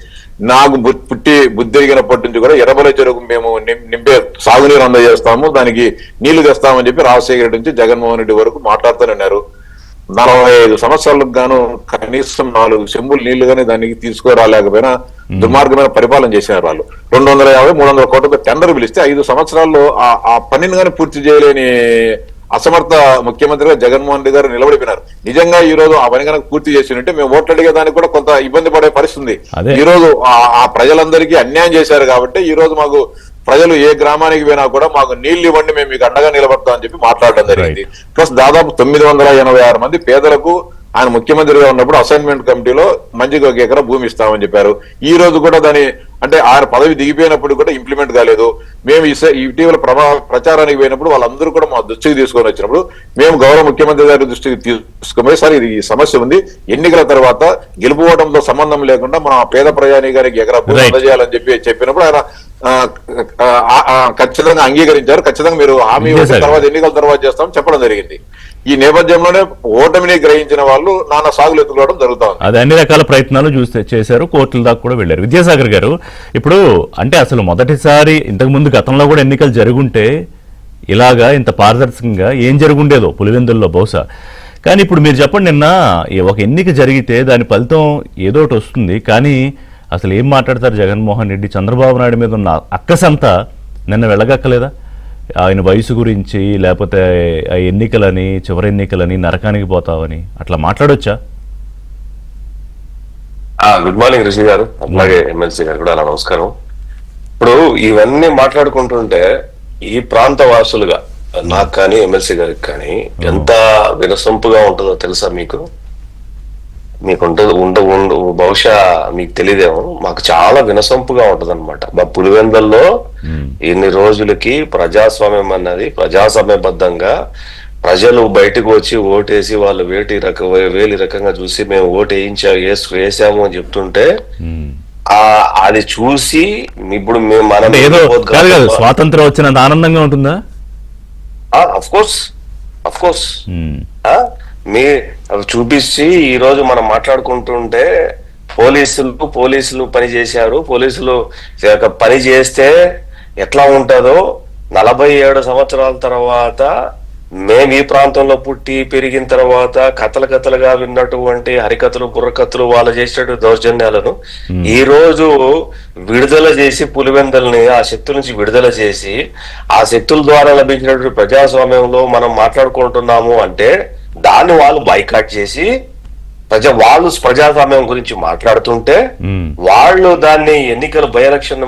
నాకు పుట్టి బుద్ధి తిరిగినప్పటి నుంచి కూడా ఎర్రబల్లి చెరువుకు మేము నింపే సాగునీరు అందజేస్తాము, దానికి నీళ్లు తెస్తామని చెప్పి రాజశేఖర రెడ్డి నుంచి జగన్మోహన్ రెడ్డి వరకు మాట్లాడుతూనే ఉన్నారు. 45 సంవత్సరాలకు గాను కనీసం 4 చెంబులు నీళ్లు గానీ దానికి తీసుకురాలేకపోయినా దుర్మార్గమైన పరిపాలన చేసినారు వాళ్ళు. 250-300 కోట్లతో టెండర్ పిలిస్తే 5 సంవత్సరాల్లో ఆ పనిని కానీ పూర్తి చేయలేని అసమర్థ ముఖ్యమంత్రిగా జగన్మోహన్ రెడ్డి గారు నిలబడిపోయినారు. నిజంగా ఈ రోజు ఆ పని కనుక పూర్తి చేసినట్టే మేము ఓట్లు అడిగే దానికి కూడా కొంత ఇబ్బంది పడే పరిస్థితుంది. ఈ రోజు ఆ ప్రజలందరికీ అన్యాయం చేశారు కాబట్టి ఈ రోజు మాకు ప్రజలు ఏ గ్రామానికి పోయినా కూడా మాకు నీళ్లు ఇవ్వండి, మేము మీకు అండగా నిలబడతామని చెప్పి మాట్లాడడం జరిగింది. ప్లస్ దాదాపు 986 మంది పేదలకు ఆయన ముఖ్యమంత్రిగా ఉన్నప్పుడు అసైన్మెంట్ కమిటీలో మంచిగా 1 ఎకరా భూమి ఇస్తామని చెప్పారు. ఈ రోజు కూడా దాని అంటే ఆయన పదవి దిగిపోయినప్పుడు కూడా ఇంప్లిమెంట్ కాలేదు. మేము ఇటీవల ప్రచారానికి పోయినప్పుడు వాళ్ళందరూ కూడా మా దృష్టికి తీసుకొని వచ్చినప్పుడు మేము గౌరవ ముఖ్యమంత్రి గారి దృష్టికి తీసుకుపోయి, సార్ ఇది ఈ సమస్య ఉంది, ఎన్నికల తర్వాత గెలుపుకోవడంతో సంబంధం లేకుండా మనం పేద ప్రయాణి గారికి ఎకరా భూమి అందజేయాలని చెప్పినప్పుడు ఆయన ఖచ్చితంగా అంగీకరించారు. ఖచ్చితంగా మీరు హామీ తర్వాత ఎన్నికల తర్వాత చేస్తామని చెప్పడం జరిగింది. ఈ నేపథ్యంలోనే ఓటమిని గ్రహించిన వాళ్ళు నానా సాగులు ఎత్తుకోవడం జరుగుతుంది. అది అన్ని రకాల ప్రయత్నాలు చేశారు, కోర్టుల దాకా కూడా వెళ్ళారు. విద్యాసాగర్ గారు, ఇప్పుడు అంటే అసలు మొదటిసారి ఇంతకు ముందు గతంలో కూడా ఎన్నికలు జరుగుంటే ఇలాగా ఇంత పారదర్శకంగా ఏం జరుగుండేదో పులివెందుల్లో బహుశా. కానీ ఇప్పుడు మీరు చెప్పండి, నిన్న ఒక ఎన్నిక జరిగితే దాని ఫలితం ఏదో ఒకటి వస్తుంది, కానీ అసలు ఏం మాట్లాడతారు జగన్మోహన్ రెడ్డి? చంద్రబాబు నాయుడు మీద ఉన్న అక్కసంతా నిన్న వెళ్ళగక్కలేదా? ఆయన వయసు గురించి, లేకపోతే ఎన్నికలని, చివరి ఎన్నికలని, నరకానికి పోతావని అట్లా మాట్లాడొచ్చా? గుడ్ మార్నింగ్ రిషి గారు, అలాగే ఎమ్మెల్సీ గారు కూడా నమస్కారం. ఇప్పుడు ఇవన్నీ మాట్లాడుకుంటుంటే ఈ ప్రాంత వాసులుగా నాకు కానీ ఎమ్మెల్సీ గారికి కానీ ఎంత వినసొంపుగా ఉంటుందో తెలుసా మీకు? మీకు బహుశా మీకు తెలియదేమో, మాకు చాలా వినసొంపుగా ఉంటది అనమాట. మా పులివెందుల్లో ఇన్ని రోజులకి ప్రజాస్వామ్యం అన్నది ప్రజాస్వామ్యబద్ధంగా ప్రజలు బయటకు వచ్చి ఓటేసి వాళ్ళు వేలి రకంగా చూసి మేము ఓటు వేసాము అని చెప్తుంటే అది చూసి ఇప్పుడు మనం స్వాతంత్రం వచ్చినంత ఆనందంగా ఉంటుందా? అఫ్ కోర్స్ మీ చూపించి ఈ రోజు మనం మాట్లాడుకుంటుంటే పోలీసులు పని చేశారు, పోలీసులు పని చేస్తే ఎట్లా ఉంటుందో 47 సంవత్సరాల తర్వాత మేము ఈ ప్రాంతంలో పుట్టి పెరిగిన తర్వాత కథలుగా విన్నటువంటి హరికథలు బుర్రకథలు వాళ్ళు చేసేటువంటి దౌర్జన్యాలను ఈ రోజు విడుదల చేసి పులివెందుల్ని ఆ శక్తుల నుంచి విడుదల చేసి ఆ శక్తుల ద్వారా లభించినటువంటి ప్రజాస్వామ్యంలో మనం మాట్లాడుకుంటున్నాము అంటే దాన్ని వాళ్ళు బైకాట్ చేసి వాళ్ళు ప్రజాస్వామ్యం గురించి మాట్లాడుతుంటే వాళ్ళు దాన్ని ఎన్నికల బై ఎలక్షన్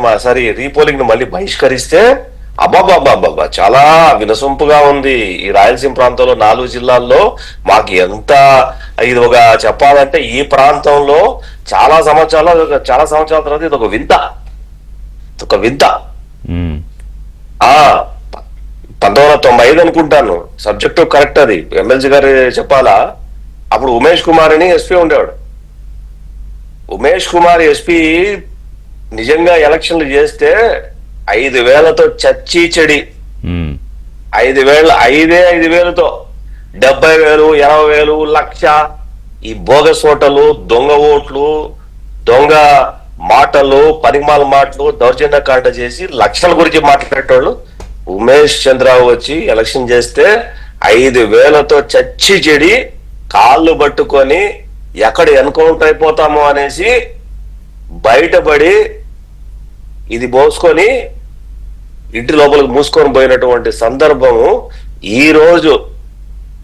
రీపోలింగ్ ను మళ్ళీ బహిష్కరిస్తే అబ్బాబాబాబా చాలా వినసొంపుగా ఉంది. ఈ రాయలసీమ ప్రాంతంలో 4 జిల్లాల్లో మాకు ఎంత ఇది ఒక చెప్పాలంటే ఈ ప్రాంతంలో చాలా సంవత్సరాల తర్వాత ఇది ఒక వింత 1995 అనుకుంటాను, సబ్జెక్టు కరెక్ట్, అది ఎమ్మెల్సీ గారు చెప్పాలా. అప్పుడు ఉమేష్ కుమార్ అని ఎస్పీ ఉండేవాడు. ఉమేష్ కుమార్ ఎస్పీ నిజంగా ఎలక్షన్లు చేస్తే 5,000తో చచ్చి చెడి 5,000తో 70,000 80,000 లక్ష ఈ బోగస్ ఓటలు, దొంగ ఓట్లు, దొంగ మాటలు, పనిమాల మాటలు, దౌర్జన్య కాండ చేసి లక్షల గురించి మాట్లాడేటోళ్ళు ఉమేష్ చంద్రరావు వచ్చి ఎలక్షన్ చేస్తే 5,000తో చచ్చి చెడి కాళ్ళు పట్టుకొని ఎక్కడ ఎన్కౌంటర్ అయిపోతామో అనేసి బయటపడి ఇది మోసుకొని ఇంటి లోపలికి మూసుకొని పోయినటువంటి సందర్భము ఈ రోజు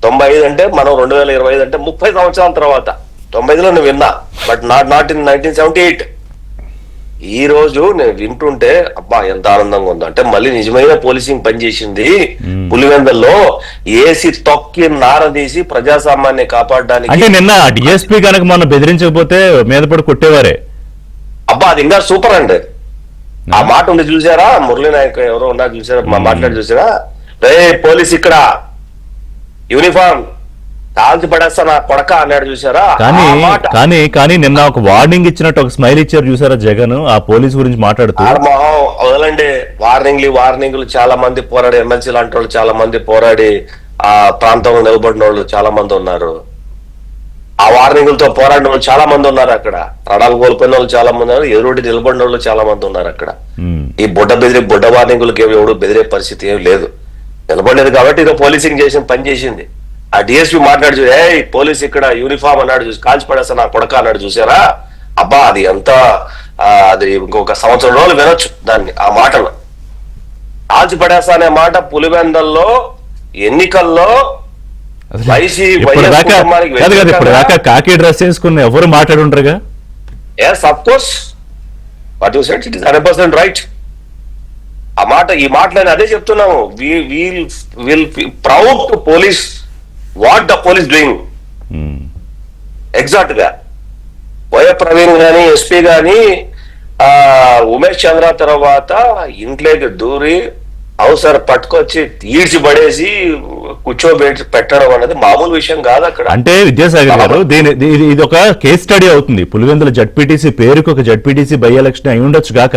95 అంటే మనం 2025 అంటే 30 సంవత్సరాల తర్వాత 95లో నేను విన్నా, బట్ నాట్ ఇన్ 1978. ఈ రోజు నేను వింటుంటే అబ్బా ఎంత ఆనందంగా ఉందో. అంటే మళ్ళీ నిజమైన పోలీసింగ్ పనిచేసింది పులివెందుల్లో. ఏసీ తొక్కి నారదీసి ప్రజాస్వామ్యాన్ని కాపాడడానికి. అంటే నిన్న డిఎస్పీ కనుక మనం బెదిరించకపోతే మీద పడి కొట్టేవారే. అబ్బా అది ఇంకా సూపర్ అండి. ఆ మాట ఉంది చూసారా, మురళీ నాయక్ ఎవరో ఉన్నారు చూసారా, మా మాట్లాడి చూసారా, రే పోలీస్ ఇక్కడ యూనిఫామ్ కాల్చి పడేస్తా నా కొడక అన్నాడు చూసారా. కానీ నిన్న ఒక వార్నింగ్ ఇచ్చినట్టు ఒక స్మైల్ ఇచ్చారు చూసారా జగన్ ఆ పోలీస్ గురించి మాట్లాడుతూ. వదలండి వార్నింగ్లు చాలా మంది పోరాడి, ఎమ్మెల్సీ లాంటి వాళ్ళు చాలా మంది పోరాడి ఆ ప్రాంతంలో నిలబడిన వాళ్ళు చాలా మంది ఉన్నారు. ఆ వార్నింగులతో పోరాడిన వాళ్ళు చాలా మంది ఉన్నారు అక్కడ. ప్రాణాలు కోల్పోయిన వాళ్ళు చాలా మంది ఉన్నారు, ఎదురుడి నిలబడిన వాళ్ళు చాలా మంది ఉన్నారు అక్కడ. ఈ బుడ్డ వార్నింగులకి ఎవడు బెదిరే పరిస్థితి ఏం లేదు, నిలబడలేదు కాబట్టి ఇదో పోలీసింగ్ చేసిన పని చేసింది. ఆ డిఎస్పీ మాట్లాడి ఏ పోలీస్ ఇక్కడ యూనిఫామ్ అన్నాడు చూసి కాల్చి పడేస్తా నా కొడక అన్నాడు చూసారా. అబ్బా అది ఎంత అది ఇంకొక సంవత్సరం రోజులు వినొచ్చు దాన్ని, ఆ మాటలు. కాల్చి పడేస్తా అనే మాట పులివెందుల్లో ఎన్నికల్లో ఇప్పటిదాకా కాకి డ్రెస్ వేసుకుని ఎవరు మాట్లాడుంటారుగా. yes of course what you said it is 100% right. ఆ మాట ఈ మాటలని అదే చెప్తున్నాము. Will proud to police what the police doing exact గా. వైఎస్ ప్రవీణ్ గాని ఎస్పీ గాని ఆ ఉమేష్ చంద్ర తర్వాత ఇంట్లోకి దూరి అవసరం పట్టుకొచ్చి ఈడ్చి పడేసి కూర్చోబెట్టి పెట్టడం అనేది మామూలు విషయం కాదు అక్కడ. అంటే విద్యాసాగర్ గారు ఇది ఒక కేస్ స్టడీ అవుతుంది. పులివెందుల జడ్పీటీసీ పేరుకు ఒక జడ్పీటీసీ బై ఎలక్షన్ అయి ఉండొచ్చు గాక,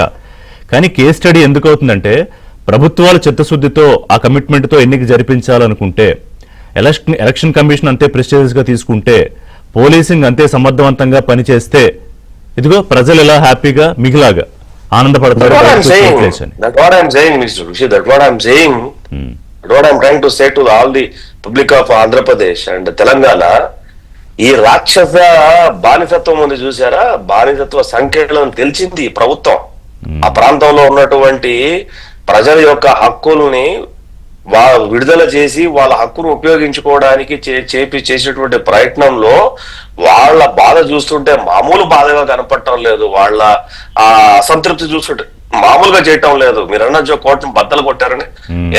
కానీ కేస్ స్టడీ ఎందుకు అవుతుందంటే ప్రభుత్వాలు చిత్తశుద్ధితో ఆ కమిట్మెంట్ తో ఎన్నిక జరిపించాలనుకుంటే, ఎలక్షన్ కమిషన్ అంతే ప్రెస్టీజియస్ గా తీసుకుంటే, పోలీసింగ్ అంతే సమర్థవంతంగా పనిచేస్తే ఇదిగో ప్రజలు ఎలా హ్యాపీగా మిగిలాగా ఆనందపడతారు. That's what I'm saying, Mr. Rishi. That's what I'm saying. That's what I'm trying to say to all the public of Andhra Pradesh and Telangana. ఈ రాక్షస బానిసత్వం ఉంది చూసారా, బానిసత్వ సంఖ్యలను తెలిసింది ఈ ప్రభుత్వం. ఆ ప్రాంతంలో ఉన్నటువంటి ప్రజల యొక్క హక్కుల్ని విడుదల చేసి వాళ్ళ హక్కును ఉపయోగించుకోవడానికి చేసేటువంటి ప్రయత్నంలో వాళ్ళ బాధ చూస్తుంటే మామూలు బాధగా కనపడటం లేదు. వాళ్ళ ఆ అసంతృప్తి చూస్తుంటే మామూలుగా చేయటం లేదు. మీరు అన్నట్టు కోటను బద్దలు కొట్టారని,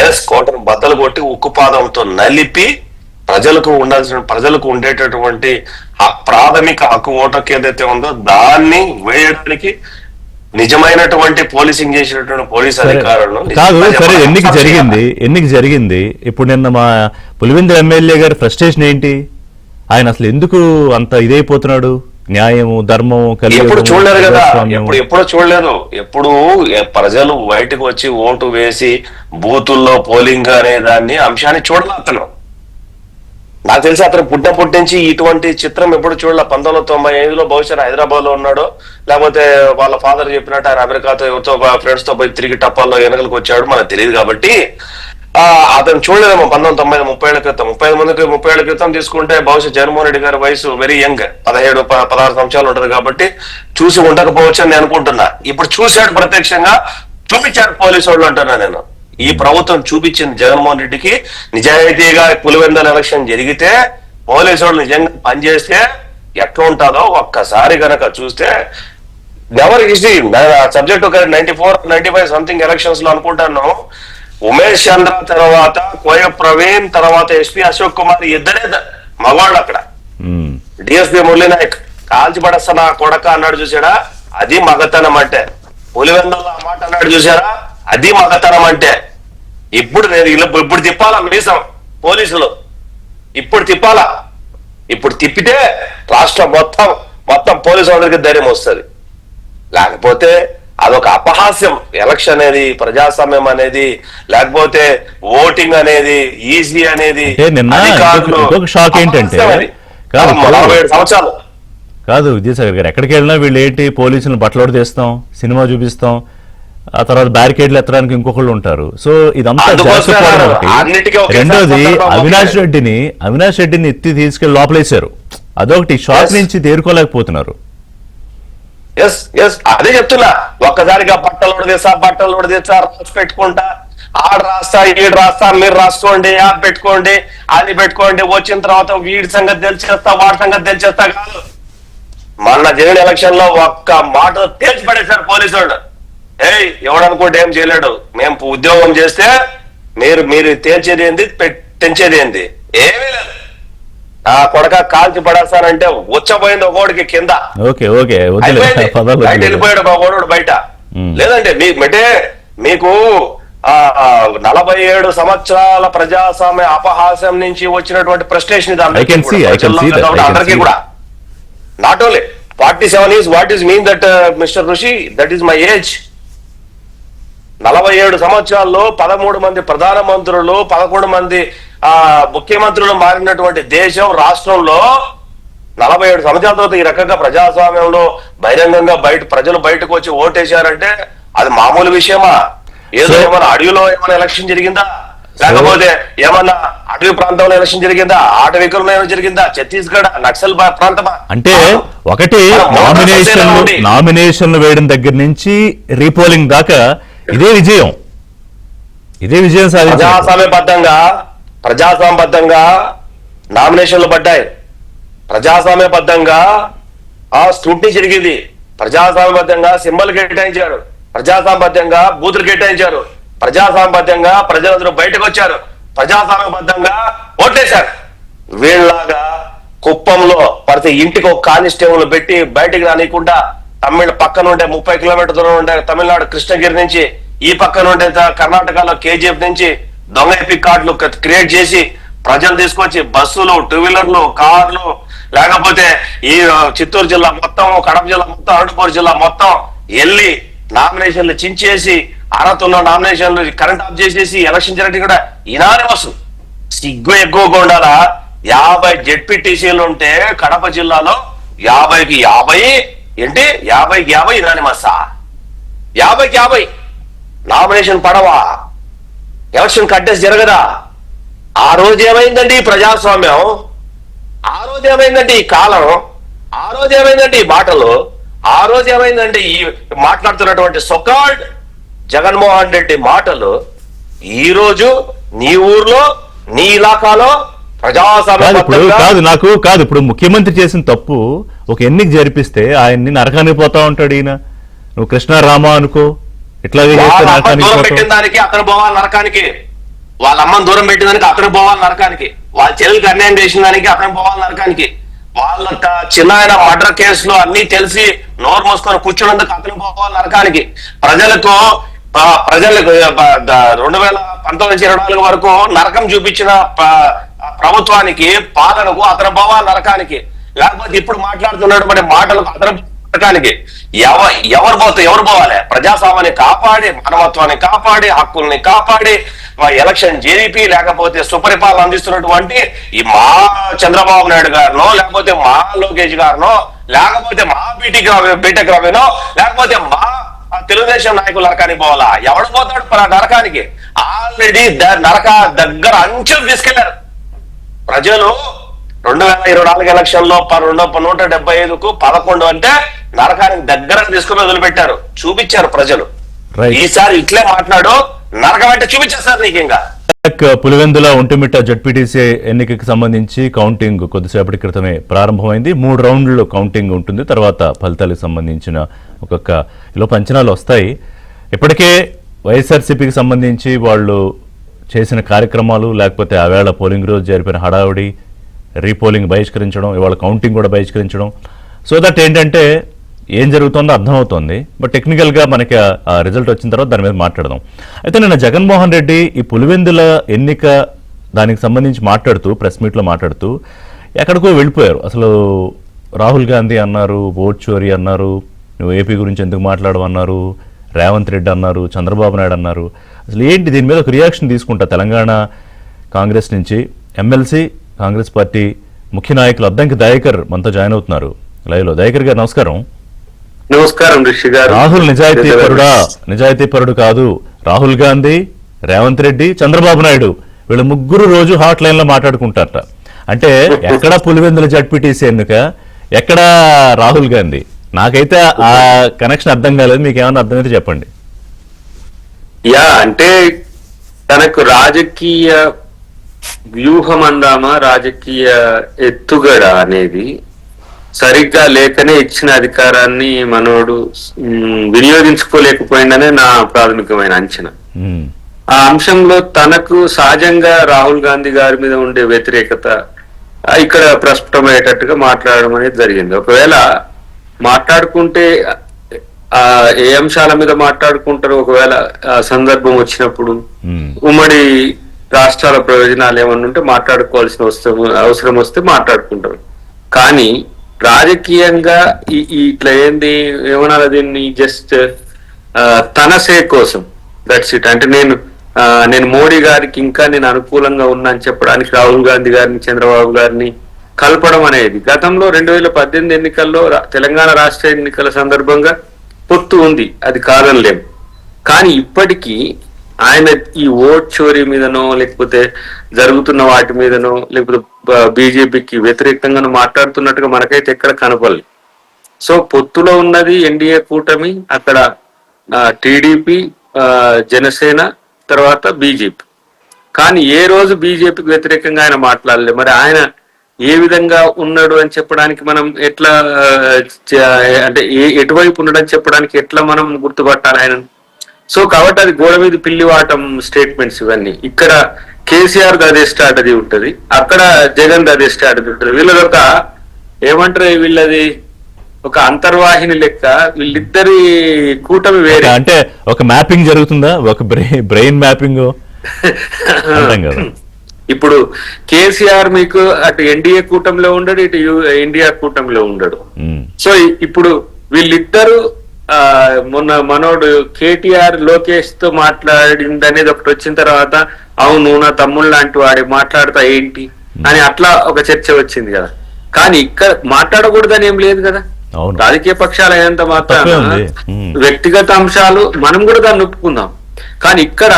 ఎస్ కోటను బద్దలు కొట్టి ఉక్కుపాదంతో నలిపి ప్రజలకు ఉండేటటువంటి ప్రాథమిక హక్కు ఓటకు ఏదైతే ఉందో దాన్ని వేయడానికి నిజమైనటువంటి పోలీసింగ్ చేసినటువంటి పోలీస్ అధికారులను కాదు. సరే, ఎన్నిక జరిగింది. ఇప్పుడు నిన్న మా పులివెందుల ఎమ్మెల్యే గారి ఫ్రస్ట్రేషన్ ఏంటి? ఆయన అసలు ఎందుకు అంత ఇదైపోతున్నాడు? న్యాయము, ధర్మము ఎప్పుడు చూడలేదు కదా, ఎప్పుడు చూడలేదు. ఎప్పుడు ప్రజలు బయటకు వచ్చి ఓటు వేసి బూతుల్లో పోలింగ్ అనే దాన్ని అంశాన్ని చూడాలి. అతను నాకు తెలిసి అతను పుట్టించి ఇటువంటి చిత్రం ఎప్పుడు చూడాల. 1995లో బహుశా హైదరాబాద్ లో ఉన్నాడు, లేకపోతే వాళ్ళ ఫాదర్ చెప్పినట్టు ఆయన అమెరికాతో ఎవరితో ఫ్రెండ్స్ తో పోయి తిరిగి టప్పాల్లో వెనకలకు వచ్చాడు, మనకు తెలియదు. కాబట్టి అతను చూడలేదేమో 1990 30 ఏళ్ల క్రితం. 30 ఏళ్ల క్రితం తీసుకుంటే బహుశా జగన్మోహన్ రెడ్డి గారి వయసు వెరీ యంగ్, 17-16 సంవత్సరాలు ఉంటది. కాబట్టి చూసి ఉండకపోవచ్చు అని నేను అనుకుంటున్నా. ఇప్పుడు చూశాడు, ప్రత్యక్షంగా చూపించారు పోలీసు వాళ్ళు అంటున్నా నేను. ఈ ప్రభుత్వం చూపించింది జగన్మోహన్ రెడ్డికి నిజాయితీగా పులివెందుల ఎలక్షన్ జరిగితే పోలీసు వాళ్ళు నిజంగా పనిచేస్తే ఎట్లా ఉంటుందో ఒక్కసారి గనక చూస్తే. నెవర్ హిస్టరీ సబ్జెక్ట్ ఒక 94-95 సంథింగ్ ఎలక్షన్స్ లో అనుకుంటాను, ఉమేష్ చంద్ర తర్వాత కోయ ప్రవీణ్ తర్వాత ఎస్పీ అశోక్ కుమార్ ఇద్దరే మగవాళ్ళు అక్కడ. డిఎస్పీ మురళీనాయక్ కాల్చి పడేస్తా నా కొడక అన్నాడు చూసాడా, అది మగతనం అంటే. పులివెందుల మాట అన్నాడు చూసారా, అది మగతనం అంటే. ఇప్పుడు తిప్పాలా మీసం పోలీసులు, ఇప్పుడు తిప్పాలా. ఇప్పుడు తిప్పితే రాష్ట్రం మొత్తం పోలీసు వాళ్ళకి ధైర్యం వస్తుంది. లేకపోతే అదొక అపహాస్యం. ఎలక్షన్ అనేది, ప్రజాస్వామ్యం అనేది, లేకపోతే ఓటింగ్ అనేది, ఈజీ అనేది. షాక్ ఏంటంటే 47 సంవత్సరాలు కాదు విద్యాసాగర్ గారు, ఎక్కడికి వెళ్ళినా వీళ్ళు ఏంటి, పోలీసులను బట్టలోడు తీస్తాం, సినిమా చూపిస్తాం, ఆ తర్వాత బ్యారికేడ్లు ఎత్తడానికి ఇంకొకళ్ళు ఉంటారు. సో ఇదంతా రెండోది అవినాష్ రెడ్డిని ఎత్తి తీసుకెళ్లి లోపలేశారు. అదొకటి షాక్ నుంచి తేరుకోలేకపోతున్నారు. అదే చెప్తున్నా, ఒక్కసారిగా బట్టలు తీసా రాసి పెట్టుకుంటా, ఆడ రాస్తా ఈడు రాస్తా, మీరు రాసుకోండి, యాప్ పెట్టుకోండి, అది పెట్టుకోండి, వచ్చిన తర్వాత వీడి సంగతి తెలిచేస్తా, వాడి సంగతి తెలిచేస్తా కాదు. మొన్న జరిగిన ఎలక్షన్ లో ఒక్క మాట తేల్చి పడేశారు పోలీసు వాళ్ళు. ఎవడనుకుంటే ఏం చేయలేడు, మేము ఉద్యోగం చేస్తే మీరు తేల్చేది ఏంది, తెంచేది ఏంది, ఏమీ లేదు. ఆ కొడక కాల్చి పడేస్తానంటే వచ్చపోయింది ఒకడికి కింద, బయట వెళ్ళిపోయాడు ఒకడు బయట. లేదంటే మీకు 47 సంవత్సరాల ప్రజాస్వామ్య అపహాస్యం నుంచి వచ్చినటువంటి ఫ్రస్ట్రేషన్ ఇది అందరికీ కూడా. Not only 47 is what is mean that Mr. Rishi, that is my age. 47 సంవత్సరాల్లో 13 మంది ప్రధానమంత్రులు, 11 మంది ముఖ్యమంత్రులు మారినటువంటి దేశం, రాష్ట్రంలో 47 సంవత్సరాల తర్వాత ఈ రకంగా ప్రజాస్వామ్యంలో బహిరంగంగా ప్రజలు బయటకు వచ్చి ఓటేశారంటే అది మామూలు విషయమా? ఏదో ఏమైనా అడవిలో ఏమైనా ఎలక్షన్ జరిగిందా, లేకపోతే ఏమన్నా అటవీ ప్రాంతంలో ఎలక్షన్ జరిగిందా, ఆటవికులంలో ఏమైనా జరిగిందా, ఛత్తీస్గఢ్ నక్సల్ ప్రాంతమా? అంటే ఒకటి నామినేషన్లు వేయడం దగ్గర నుంచి రీపోలింగ్ దాకా ఇదే విజయం సాధించారు. ప్రజాస్వామ్యబద్ధంగా నామినేషన్లు పడ్డాయి, ప్రజాస్వామ్యబద్ధంగా స్క్రూటినీ జరిగింది, ప్రజాస్వామ్యబద్ధంగా సింబల్ కేటాయించారు, ప్రజాస్వామ్యబద్ధంగా బూతులు కేటాయించారు, ప్రజాస్వామ్యబద్ధంగా ప్రజలందరూ బయటకు వచ్చారు, ప్రజాస్వామ్యబద్ధంగా ఓట్లేశారు. వీళ్ళలాగా కుప్పంలో ప్రతి ఇంటికి ఒక కానిస్టేబుల్ పెట్టి బయటికి రానియకుండా పక్కన ఉండే 30 కిలోమీటర్ దూరం ఉండే తమిళనాడు కృష్ణగిరి నుంచి, ఈ పక్కన ఉండే కర్ణాటకలో కేజీఎఫ్ నుంచి దొంగ ఎపిక్ కార్డులు క్రియేట్ చేసి ప్రజలు తీసుకొచ్చి బస్సులు, 2 వీలర్లు, కార్లు, లేకపోతే ఈ చిత్తూరు జిల్లా మొత్తం, కడప జిల్లా మొత్తం, అనంతపురం జిల్లా మొత్తం వెళ్ళి నామినేషన్లు చించేసి, అర్హత ఉన్న నామినేషన్లు కరెంట్ ఆఫ్ చేసేసి ఎలక్షన్ జరగడం కూడా ఇనానిమస్. సిగ్గు ఎక్కువగా ఉండాలా? 50 జెడ్పీటీసీలు ఉంటే కడప జిల్లాలో 50కి 50 ఏంటి? 50కి 50 ఇనానిమస్సా? 50కి 50 నామినేషన్ పడవా? ఎలక్షన్ కట్టేసి జరగదా? ఆ రోజు ఏమైందండి ఈ ప్రజాస్వామ్యం? ఆ రోజు ఏమైందండి ఈ కాలం? ఆ రోజు ఏమైందండి ఈ మాటలు? ఆ రోజు ఏమైందండి ఈ మాట్లాడుతున్నటువంటి సొకాల్డ్ జగన్మోహన్ రెడ్డి మాటలు? ఈ రోజు నీ ఊర్లో, నీ ఇలాకాలో కాదు ఇప్పుడు ముఖ్యమంత్రి చేసిన తప్పు ఒక ఎన్నిక జరిపిస్తే ఆయన్ని నరకానికి పోతా ఉంటాడు ఈయన. నువ్వు కృష్ణారామా అనుకో, ఇట్లాగే పెట్టిన దానికి అతను పోవాలి నరకానికి, వాళ్ళ అమ్మని దూరం పెట్టిన దానికి అతను పోవాలి నరకానికి, వాళ్ళ చెల్లెలకి అన్యాయం చేసిన దానికి అతను పోవాలి నరకానికి, వాళ్ళ చిన్న మర్డర్ కేసులో అన్ని తెలిసి నోరు మూసుకొని కూర్చున్నందుకు అతను పోవాలి నరకానికి, ప్రజలకు 2019-24 వరకు నరకం చూపించిన ప్రభుత్వానికి, పాలనకు అతను పోవాలి నరకానికి. లేకపోతే ఇప్పుడు మాట్లాడుతున్నటువంటి మాటలకు అతను నరకానికి. ఎవరు పోవాలి? ప్రజాస్వామ్యాన్ని కాపాడి, మానవత్వాన్ని కాపాడి, హక్కుల్ని కాపాడి, ఎలక్షన్ జరిపి, లేకపోతే సుపరిపాలన అందిస్తున్నటువంటి ఈ మా చంద్రబాబు నాయుడు గారినో, లేకపోతే మా లోకేష్ గారినో, లేకపోతే మా బీటెక్ రవినో, లేకపోతే మా తెలుగుదేశం నాయకులు నరకానికి పోవాలా? ఎవడు పోతాడు నరకానికి? ఆల్రెడీ నరక దగ్గర అంచులు తీసుకెళ్లారు ప్రజలు. 2024 ఎలక్షన్ లో 175కు 11 అంటే నరకానికి దగ్గర తీసుకుని వదిలిపెట్టారు, చూపించారు ప్రజలు. ఈసారి ఇట్లే మాట్లాడు, నరకం అంటే చూపించేస్తారు నీకు. ఇంకా పులివెందుల ఒంటిమిట్ట జడ్పీటీసీ ఎన్నికకి సంబంధించి కౌంటింగ్ కొద్దిసేపటి క్రితమే ప్రారంభమైంది. 3 రౌండ్లు కౌంటింగ్ ఉంటుంది. తర్వాత ఫలితాలకు సంబంధించిన ఒక్కొక్క లోపు అంచనాలు వస్తాయి. ఇప్పటికే వైఎస్ఆర్సీపీకి సంబంధించి వాళ్ళు చేసిన కార్యక్రమాలు, లేకపోతే ఆవేళ పోలింగ్ రోజు జరిపిన హడావుడి, రీపోలింగ్ బహిష్కరించడం, ఇవాళ కౌంటింగ్ కూడా బహిష్కరించడం, సో దట్ ఏంటంటే ఏం జరుగుతుందో అర్థమవుతోంది. బట్ టెక్నికల్గా మనకి ఆ రిజల్ట్ వచ్చిన తర్వాత దాని మీద మాట్లాడదాం. అయితే నిన్న జగన్మోహన్ రెడ్డి ఈ పులివెందుల ఎన్నిక దానికి సంబంధించి మాట్లాడుతూ, ప్రెస్ మీట్లో మాట్లాడుతూ ఎక్కడికో వెళ్ళిపోయారు. అసలు రాహుల్ గాంధీ అన్నారు, ఓట్ చోరీ అన్నారు, నువ్వు ఏపీ గురించి ఎందుకు మాట్లాడమన్నారు, రేవంత్ రెడ్డి అన్నారు, చంద్రబాబు నాయుడు అన్నారు. అసలు ఏంటి దీని మీద ఒక రియాక్షన్ తీసుకుంటా. తెలంగాణ కాంగ్రెస్ నుంచి ఎమ్మెల్సీ, కాంగ్రెస్ పార్టీ ముఖ్య నాయకులు అద్దంకి దయాకర్ మనతో జాయిన్ అవుతున్నారు లైవ్లో. దయాకర్ గారు నమస్కారం. నమస్కారం ఋషి గారు. రాహుల్ నిజాయితీ పరుడు కాదు. రాహుల్ గాంధీ, రేవంత్ రెడ్డి, చంద్రబాబు నాయుడు వీళ్ళు ముగ్గురు రోజు హాట్ లైన్ లో మాట్లాడుకుంటారట. అంటే ఎక్కడ పులివెందుల జడ్పీటీసీ ఎన్నిక, ఎక్కడ రాహుల్ గాంధీ? నాకైతే ఆ కనెక్షన్ అర్థం కాలేదు. మీకు ఏమన్నా అర్థమైతే చెప్పండి. అంటే తనకు రాజకీయ వ్యూహం అందామా, రాజకీయ ఎత్తుగడ అనేది సరిగ్గా లేకనే ఇచ్చిన అధికారాన్ని మనోడు వినియోగించుకోలేకపోయిందనే నా ప్రాథమికమైన అంచనా. ఆ అంశంలో తనకు సహజంగా రాహుల్ గాంధీ గారి మీద ఉండే వ్యతిరేకత ఇక్కడ ప్రస్ఫుటమయ్యేటట్టుగా మాట్లాడడం అనేది జరిగింది. ఒకవేళ మాట్లాడుకుంటే ఏ అంశాల మీద మాట్లాడుకుంటారు, ఒకవేళ సందర్భం వచ్చినప్పుడు ఉమ్మడి రాష్ట్రాల ప్రయోజనాలు ఏమన్నా ఉంటే మాట్లాడుకోవాల్సిన అవసరం వస్తే మాట్లాడుకుంటారు. కానీ రాజకీయంగా ఇట్లా ఏమన్నా దీన్ని జస్ట్ తన సే కోసం, దట్స్ ఇట్. అంటే నేను మోడీ గారికి ఇంకా నేను అనుకూలంగా ఉన్నా అని చెప్పడానికి రాహుల్ గాంధీ గారిని, చంద్రబాబు గారిని కలపడం అనేది గతంలో 2018 ఎన్నికల్లో తెలంగాణ రాష్ట్ర ఎన్నికల సందర్భంగా పొత్తు ఉంది, అది కాదనలేం. కానీ ఇప్పటికీ ఆయన ఈ ఓట్ చోరీ మీదనో, లేకపోతే జరుగుతున్న వాటి మీదనో, లేకపోతే బీజేపీకి వ్యతిరేకంగా మాట్లాడుతున్నట్టుగా మనకైతే ఎక్కడ కనపడలేదు. సో పొత్తులో ఉన్నది ఎన్డీఏ కూటమి, అక్కడ టీడీపీ, జనసేన, తర్వాత బీజేపీ. కానీ ఏ రోజు బీజేపీకి వ్యతిరేకంగా ఆయన మాట్లాడలేదు. మరి ఆయన ఏ విధంగా ఉన్నాడు అని చెప్పడానికి మనం ఎట్లా, అంటే ఎటువైపు ఉన్నాడని చెప్పడానికి ఎట్లా మనం గుర్తుపట్టాలి ఆయన? సో కాబట్టి అది గోడ మీద పిల్లివాటం స్టేట్మెంట్స్ ఇవన్నీ. ఇక్కడ కేసీఆర్ అదే స్ట్రాటజీ ఉంటది, అక్కడ జగన్ అదే స్ట్రాటజీ ఉంటది. వీళ్ళదొక ఏమంటారు, వీళ్ళది ఒక అంతర్వాహిని లెక్క వీళ్ళిద్దరి కూటమి వేరే. అంటే ఒక మ్యాపింగ్ జరుగుతుందా, ఒక బ్రెయిన్ మ్యాపింగ్ అర్థం కదా. ఇప్పుడు కేసీఆర్ మీకు అటు ఎన్డీఏ కూటమిలో ఉండడు, ఇటు ఇండియా కూటమిలో ఉండడు. సో ఇప్పుడు వీళ్ళిద్దరు మొన్న మనోడు కేటీఆర్ లోకేష్ తో మాట్లాడింది అనేది ఒకటి వచ్చిన తర్వాత, అవును నా తమ్ముళ్ళు లాంటి వాడి మాట్లాడతా ఏంటి అని అట్లా ఒక చర్చ వచ్చింది కదా. కానీ ఇక్కడ మాట్లాడకూడదని ఏం లేదు కదా. రాజకీయ పక్షాలు అయినంత మాత్రాన వ్యక్తిగత అంశాలు మనం కూడా దాన్ని ఒప్పుకుందాం. కానీ ఇక్కడ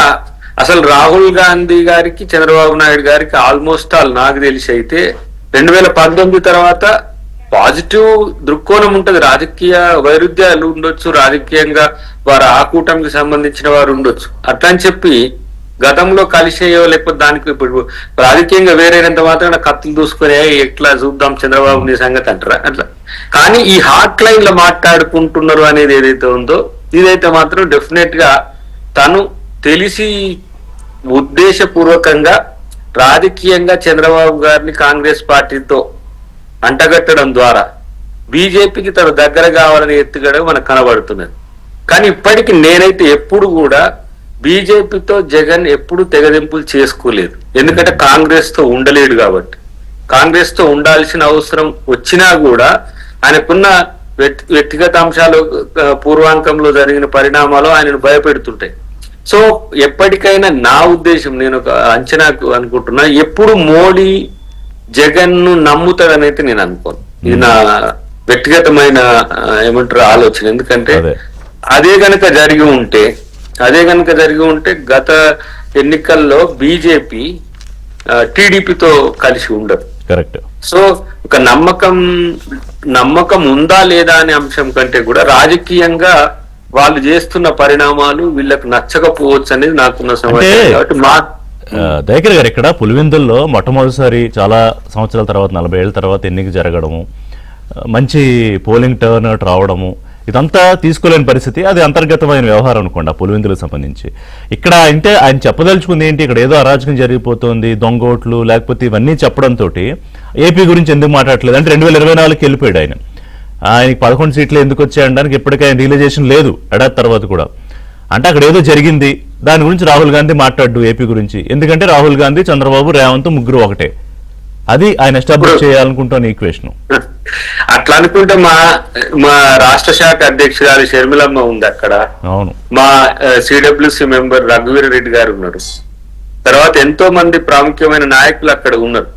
అసలు రాహుల్ గాంధీ గారికి చంద్రబాబు నాయుడు గారికి ఆల్మోస్ట్ ఆల్ నాకు తెలిసి అయితే 2019 తర్వాత పాజిటివ్ దృక్కోణం ఉంటది. రాజకీయ వైరుధ్యాలు ఉండొచ్చు, రాజకీయంగా వారు ఆ కూటమికి సంబంధించిన వారు ఉండొచ్చు. అట్లా అని చెప్పి గతంలో కలిసేయో లేకపోతే దానికి ఇప్పుడు రాజకీయంగా వేరేనంత మాత్రం కత్తులు దూసుకునే ఎట్లా చూద్దాం చంద్రబాబు నీ సంగతి అంటారా అట్లా. కానీ ఈ హాట్ లైన్ లో మాట్లాడుకుంటున్నారు అనేది ఏదైతే ఉందో ఇదైతే మాత్రం డెఫినెట్ గా తను తెలిసి ఉద్దేశపూర్వకంగా రాజకీయంగా చంద్రబాబు గారిని కాంగ్రెస్ పార్టీతో అంటగట్టడం ద్వారా బీజేపీకి తను దగ్గర కావాలని ఎత్తుగడ మనకు కనబడుతున్నది. కానీ ఇప్పటికి నేనైతే ఎప్పుడు కూడా బీజేపీతో జగన్ ఎప్పుడు తెగదింపులు చేసుకోలేదు. ఎందుకంటే కాంగ్రెస్ తో ఉండలేడు కాబట్టి. కాంగ్రెస్ తో ఉండాల్సిన అవసరం వచ్చినా కూడా ఆయనకున్న వ్యక్తిగత అంశాలు, పూర్వాంకంలో జరిగిన పరిణామాలు ఆయనను భయపెడుతుంటాయి. సో ఎప్పటికైనా నా ఉద్దేశం, నేను ఒక అంచనాకు అనుకుంటున్నా, ఎప్పుడు మోడీ జగన్ ను నమ్ముతాడని అయితే నేను అనుకోను. ఇది నా వ్యక్తిగతమైన ఏమంటారు ఆలోచన. ఎందుకంటే అదే గనక జరిగి ఉంటే గత ఎన్నికల్లో బీజేపీ టీడీపీతో కలిసి ఉండదు. కరెక్ట్. సో ఒక నమ్మకం ఉందా లేదా అనే అంశం కంటే కూడా రాజకీయంగా వాళ్ళు చేస్తున్న పరిణామాలు వీళ్ళకి నచ్చకపోవచ్చు అనేది నాకున్న సమాచారం. కాబట్టి దయాకర్ గారు, ఇక్కడ పులివెందుల్లో మొట్టమొదటిసారి చాలా సంవత్సరాల తర్వాత 40 ఏళ్ల తర్వాత ఎన్నిక జరగడము, మంచి పోలింగ్ టర్న్ అవుట్ రావడము, ఇదంతా తీసుకోలేని పరిస్థితి. అది అంతర్గతమైన వ్యవహారం అనుకోండి ఆ పులివెందులకు సంబంధించి. ఇక్కడ అంటే ఆయన చెప్పదలుచుకుంది ఏంటి, ఇక్కడ ఏదో అరాచకం జరిగిపోతుంది, దొంగ ఓట్లు లేకపోతే ఇవన్నీ చెప్పడంతో ఏపీ గురించి ఎందుకు మాట్లాడలేదు అంటే 2024కి వెళ్ళిపోయాడు ఆయన. ఆయనకి 11 సీట్లు ఎందుకు వచ్చాయనడానికి ఇప్పటికీ ఆయన రియలైజేషన్ లేదు ఏడాది తర్వాత కూడా. అంటే అక్కడ ఏదో జరిగింది, దాని గురించి రాహుల్ గాంధీ మాట్లాడు ఏపీ గురించి. ఎందుకంటే రాహుల్ గాంధీ, చంద్రబాబు, రేవంత్ ముగ్గురు ఒకటే. అది ఆయన ఎస్టాబ్లిష్ చేయాలనుకుంటున్న ఈక్వేషన్. అట్లా అనుకుంటే మా రాష్ట్ర శాఖ అధ్యక్షురాలు షర్మిలమ్మ ఉంది అక్కడ. అవును. మా సిడబ్ల్యూసి మెంబర్ రఘువీర్ రెడ్డి గారు ఉన్నారు. తర్వాత ఎంతో మంది ప్రాముఖ్యమైన నాయకులు అక్కడ ఉన్నారు.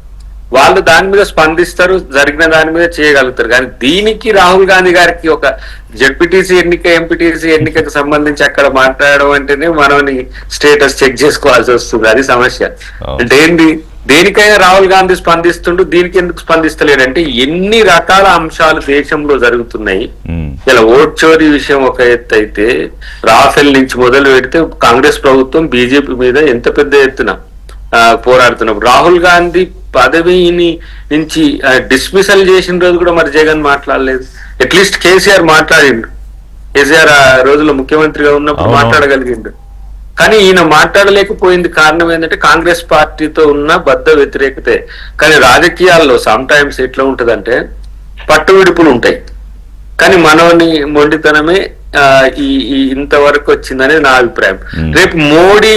వాళ్ళు దాని మీద స్పందిస్తారు, జరిగిన దాని మీద చేయగలుగుతారు. కానీ దీనికి రాహుల్ గాంధీ గారికి ఒక జెడ్పీటీసీ ఎన్నిక, ఎంపీటీసీ ఎన్నికకు సంబంధించి అక్కడ మాట్లాడడం అంటేనే మనని స్టేటస్ చెక్ చేసుకోవాల్సి వస్తుంది. అది సమస్య. అంటే ఏంటి, దేనికైనా రాహుల్ గాంధీ స్పందిస్తుండు, దీనికి ఎందుకు స్పందిస్తలేడంటే ఎన్ని రకాల అంశాలు దేశంలో జరుగుతున్నాయి. ఇలా ఓట్ చోరీ విషయం ఒక ఎత్తు అయితే, రాఫెల్ నుంచి మొదలు పెడితే కాంగ్రెస్ ప్రభుత్వం బీజేపీ మీద ఎంత పెద్ద ఎత్తున పోరాడుతున్నప్పుడు రాహుల్ గాంధీ పదవిని నుంచి డిస్మిసల్ చేసిన రోజు కూడా మరి జగన్ మాట్లాడలేదు. అట్లీస్ట్ కేసీఆర్ మాట్లాడిండు. కేసీఆర్ ఆ రోజుల్లో ముఖ్యమంత్రిగా ఉన్నప్పుడు మాట్లాడగలిగిండు. కానీ ఈయన మాట్లాడలేకపోయింది కారణం ఏంటంటే కాంగ్రెస్ పార్టీతో ఉన్న బద్ధ వ్యతిరేకతే. కానీ రాజకీయాల్లో సమ్ టైమ్స్ ఎట్లా ఉంటదంటే పట్టు విడుపులు ఉంటాయి. కానీ మనోని మొండితనమే ఈ ఇంతవరకు వచ్చిందనేది నా అభిప్రాయం. రేపు మోడీ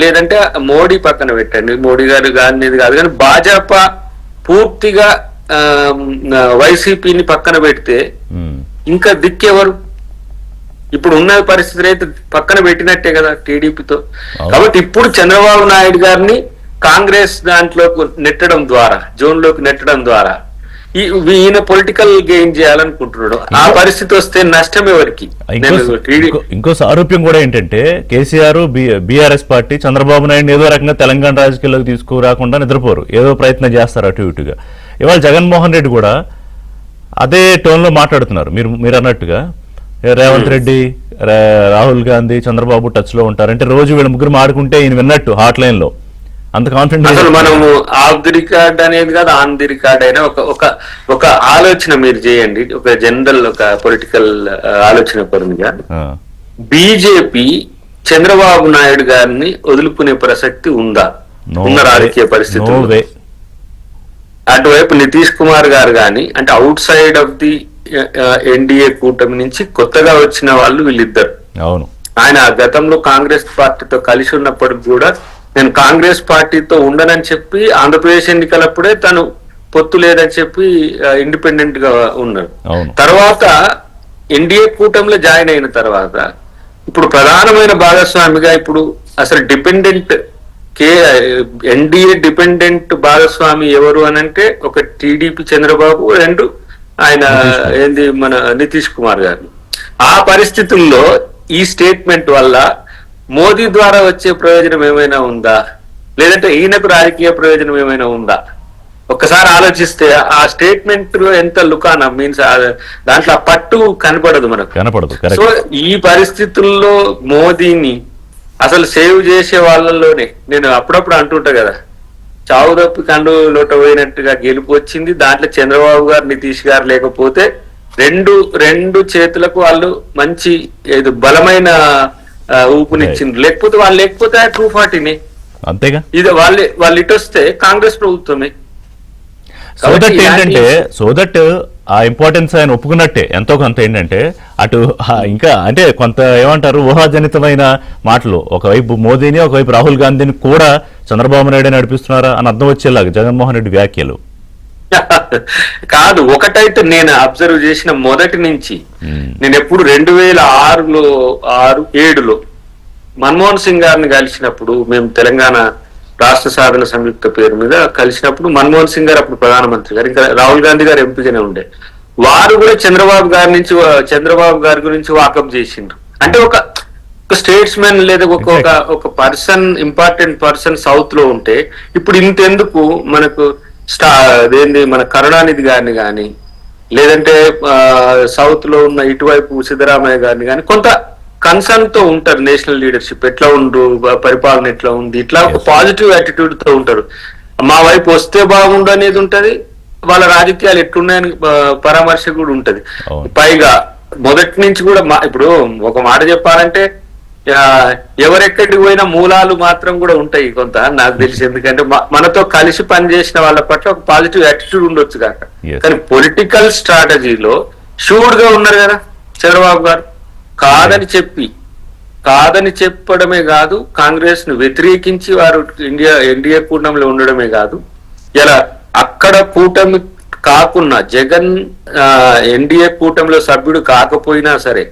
లేదంటే మోడీ పక్కన పెట్టండి, మోడీ గారు గాంధీ కాదు, కానీ భాజపా పూర్తిగా వైసీపీని పక్కన పెడితే ఇంకా దిక్కెవరు? ఇప్పుడు ఉన్న పరిస్థితులు అయితే పక్కన పెట్టినట్టే కదా టీడీపీతో. కాబట్టి ఇప్పుడు చంద్రబాబు నాయుడు గారిని కాంగ్రెస్ దాంట్లోకి నెట్టడం ద్వారా, జోన్ లోకి నెట్టడం ద్వారా ఈయన పొలిటికల్ గెయిన్ చేయాలనుకుంటున్నాడు. ఆ పరిస్థితి వస్తే నష్టం ఎవరికి? ఇంకో సారూప్యం కూడా ఏంటంటే కేసీఆర్, బీఆర్ఎస్ పార్టీ చంద్రబాబు నాయుడు ఏదో రకంగా తెలంగాణ రాజకీయాల్లోకి తీసుకురాకుండా నిద్రపోరు, ఏదో ప్రయత్నం చేస్తారు అటు ఇటుగా. ఇవాళ జగన్మోహన్ రెడ్డి కూడా అదే టోన్ లో మాట్లాడుతున్నారు. మీరు అన్నట్టుగా రేవంత్ రెడ్డి, రాహుల్ గాంధీ, చంద్రబాబు టచ్ లో ఉంటారు. అంటే రోజు వీళ్ళ ముగ్గురు మాడుకుంటే ఈయన విన్నట్టు హాట్ లైన్ లో అంత కాన్ఫిడెంట్. అసలు మనము ఆఫ్ ది రికార్డ్ అనేది కాదు, ఆన్ ది రికార్డ్ అయినా ఒక ఆలోచన మీరు చేయండి. ఒక జనరల్ ఒక పొలిటికల్ ఆలోచన పరంగా బీజేపీ చంద్రబాబు నాయుడు గారిని వదులుకునే ప్రసక్తి ఉందా? ఉన్న రాజకీయ పరిస్థితుల్లో అటువైపు నితీష్ కుమార్ గారు కానీ, అంటే out side of the NDA కూటమి నుంచి కొత్తగా వచ్చిన వాళ్ళు వీళ్ళిద్దరు. అవును. ఆయన గతంలో కాంగ్రెస్ పార్టీతో కలిసి ఉన్నప్పటికి కూడా నేను కాంగ్రెస్ పార్టీతో ఉండనని చెప్పి ఆంధ్రప్రదేశ్ ఎన్నికలప్పుడే తను పొత్తు లేదని చెప్పి ఇండిపెండెంట్ గా ఉన్నాడు. తర్వాత ఎన్డీఏ కూటమిలో జాయిన్ అయిన తర్వాత ఇప్పుడు ప్రధానమైన భాగస్వామిగా ఇప్పుడు అసలు డిపెండెంట్ ఎన్డీఏ డిపెండెంట్ భాగస్వామి ఎవరు అని అంటే ఒక టీడీపీ చంద్రబాబు, రెండు ఆయన ఏంది మన నితీష్ కుమార్ గారు. ఆ పరిస్థితుల్లో ఈ స్టేట్మెంట్ వల్ల మోదీ ద్వారా వచ్చే ప్రయోజనం ఏమైనా ఉందా, లేదంటే ఈయనకు రాజకీయ ప్రయోజనం ఏమైనా ఉందా? ఒక్కసారి ఆలోచిస్తే ఆ స్టేట్మెంట్ ఎంత లుకానా మీన్స్ దాంట్లో ఆ పట్టు కనపడదు మనకు. సో ఈ పరిస్థితుల్లో మోదీని అసలు సేవ్ చేసే వాళ్ళలోనే నేను అప్పుడప్పుడు అంటుంటా కదా, చావు తప్పి కండు లోట పోయినట్టుగా గెలుపు వచ్చింది. దాంట్లో చంద్రబాబు గారు, నితీష్ గారు లేకపోతే రెండు చేతులకు వాళ్ళు మంచి బలమైన ఊపునిచ్చిండ్రు. లేకపోతే వాళ్ళు లేకపోతే 240ని అంతేగా. ఇది వాళ్ళు ఇటు వస్తే కాంగ్రెస్ ప్రభుత్వమే. సో దట్ ఆ ఇంపార్టెన్స్ ఆయన ఒప్పుకున్నట్టే ఎంతో కొంత. ఏంటంటే అటు ఇంకా అంటే కొంత ఏమంటారు ఊహాజనితమైన మాటలు, ఒకవైపు మోదీని ఒకవైపు రాహుల్ గాంధీని కూడా చంద్రబాబు నాయుడు నడిపిస్తున్నారా అని అర్థం వచ్చేలాగా జగన్మోహన్ రెడ్డి వ్యాఖ్యలు కాదు. ఒకటైతే నేను అబ్జర్వ్ చేసిన మొదటి నుంచి నేను ఎప్పుడు 2006లో 7లో మన్మోహన్ సింగ్ గారిని కలిసినప్పుడు, మేము తెలంగాణ రాష్ట్ర సాధన సంయుక్త పేరు మీద కలిసినప్పుడు మన్మోహన్ సింగ్ గారు అప్పుడు ప్రధానమంత్రి గారు, ఇంకా రాహుల్ గాంధీ గారు ఎంపీగానే ఉండే, వారు కూడా చంద్రబాబు గారి గురించి వాకప్ చేసిండ్రు. అంటే ఒక స్టేట్స్ మెన్ లేదా ఒక పర్సన్, ఇంపార్టెంట్ పర్సన్ సౌత్ లో ఉంటే ఇప్పుడు ఇంతెందుకు మనకు అదేంది మన కరుణానిధి గారిని గాని, లేదంటే సౌత్ లో ఉన్న ఇటువైపు సిద్ధరామయ్య గారిని గాని కొంత కన్సర్న్ తో ఉంటారు. నేషనల్ లీడర్షిప్ ఎట్లా ఉండు, పరిపాలన ఎట్లా ఉంది, ఇట్లా ఒక పాజిటివ్ యాటిట్యూడ్ తో ఉంటారు. మా వైపు వస్తే బాగుండు అనేది ఉంటది, వాళ్ళ రాజకీయాలు ఎట్లున్నాయని పరామర్శ కూడా ఉంటది. పైగా మొదటి నుంచి కూడా ఇప్పుడు ఒక మాట చెప్పాలంటే ఎవరెక్కడికి పోయినా మూలాలు మాత్రం కూడా ఉంటాయి కొంత, నాకు తెలిసి. ఎందుకంటే మనతో కలిసి పనిచేసిన వాళ్ళ పట్ల ఒక పాజిటివ్ యాటిట్యూడ్ ఉండొచ్చు కాక, కానీ పొలిటికల్ స్ట్రాటజీలో షూర్ గా ఉన్నారు కదా చంద్రబాబు గారు. కాదని చెప్పడమే కాదు, కాంగ్రెస్ ను వ్యతిరేకించి వారు ఎన్డీఏ కూటమిలో ఉండడమే కాదు, ఇలా అక్కడ కూటమి కాకున్నా జగన్ ఎన్డీఏ కూటమిలో సభ్యుడు కాకపోయినా సరే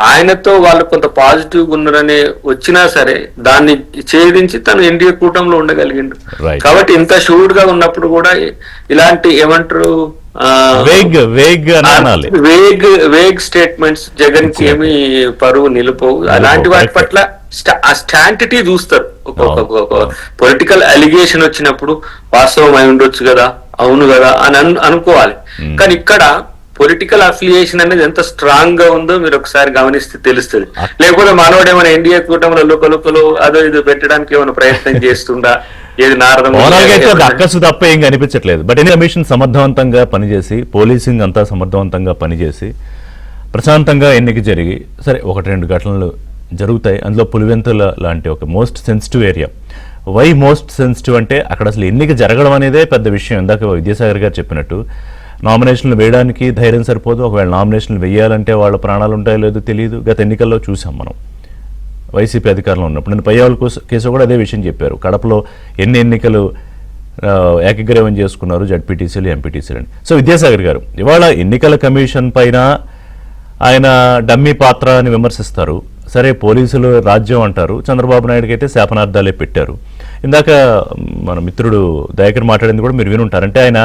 ఆయనతో వాళ్ళు కొంత పాజిటివ్ ఉన్నారనే వచ్చినా సరే దాన్ని ఛేదించి తను ఎన్డీఏ కూటమిలో ఉండగలిగిండు. కాబట్టి ఇంత షూర్ గా ఉన్నప్పుడు కూడా ఇలాంటి ఏమంటారు వేగ్ స్టేట్మెంట్స్ జగన్ కి ఏమి పరువు నిలుపోవు. అలాంటి వాటి పట్ల ఆ స్టాంటిటీ చూస్తారు. ఒక పొలిటికల్ అలిగేషన్ వచ్చినప్పుడు వాస్తవం అయి ఉండొచ్చు కదా, అవును కదా అని అనుకోవాలి. కానీ ఇక్కడ పొలిటికల్ అఫిలియేషన్ అనేది ఎంత స్ట్రాంగ్ గా ఉందో మీరు ఒకసారి గమనిస్తే తెలుస్తుంది. లేకపోతే మనోడు ఏమైనా ఎన్డీఏ కూటమిలో లోకలు అదో ఇదో పెట్టడానికి ఏమైనా ప్రయత్నం చేస్తుందా, ఏది నారదం అక్కసు తప్ప ఏం కనిపించట్లేదు. బట్ ఎన్ని కమిషన్ సమర్థవంతంగా పనిచేసి, పోలీసింగ్ అంతా సమర్థవంతంగా పనిచేసి, ప్రశాంతంగా ఎన్నిక జరిగి, సరే 1-2 ఘటనలు జరుగుతాయి. అందులో పులివెంతుల లాంటి ఒక most sensitive area. Why most sensitive అంటే అక్కడ అసలు ఎన్నిక జరగడం అనేదే పెద్ద విషయం. ఇందాక విద్యాసాగర్ గారు చెప్పినట్టు నామినేషన్లు వేయడానికి ధైర్యం సరిపోదు. ఒకవేళ నామినేషన్లు వేయాలంటే వాళ్ళ ప్రాణాలు ఉంటాయో లేదో తెలియదు. గత ఎన్నికల్లో చూసాం మనం వైసీపీ అధికారంలో ఉన్నప్పుడు. నేను పయ్యావుల కేసు కూడా అదే విషయం చెప్పారు. కడపలో ఎన్ని ఎన్నికలు ఏకగ్రీవం చేసుకున్నారు జడ్పీటీసీలు, ఎంపీటీసీలు అని. సో విద్యాసాగర్ గారు, ఇవాళ ఎన్నికల కమిషన్ పైన ఆయన డమ్మీ పాత్ర అని విమర్శిస్తారు. సరే పోలీసులు రాజ్యం అంటారు, చంద్రబాబు నాయుడుకి అయితే శాపనార్థాలే పెట్టారు. ఇందాక మన మిత్రుడు దయాకర్ మాట్లాడింది కూడా మీరు వినుంటారు. అంటే ఆయన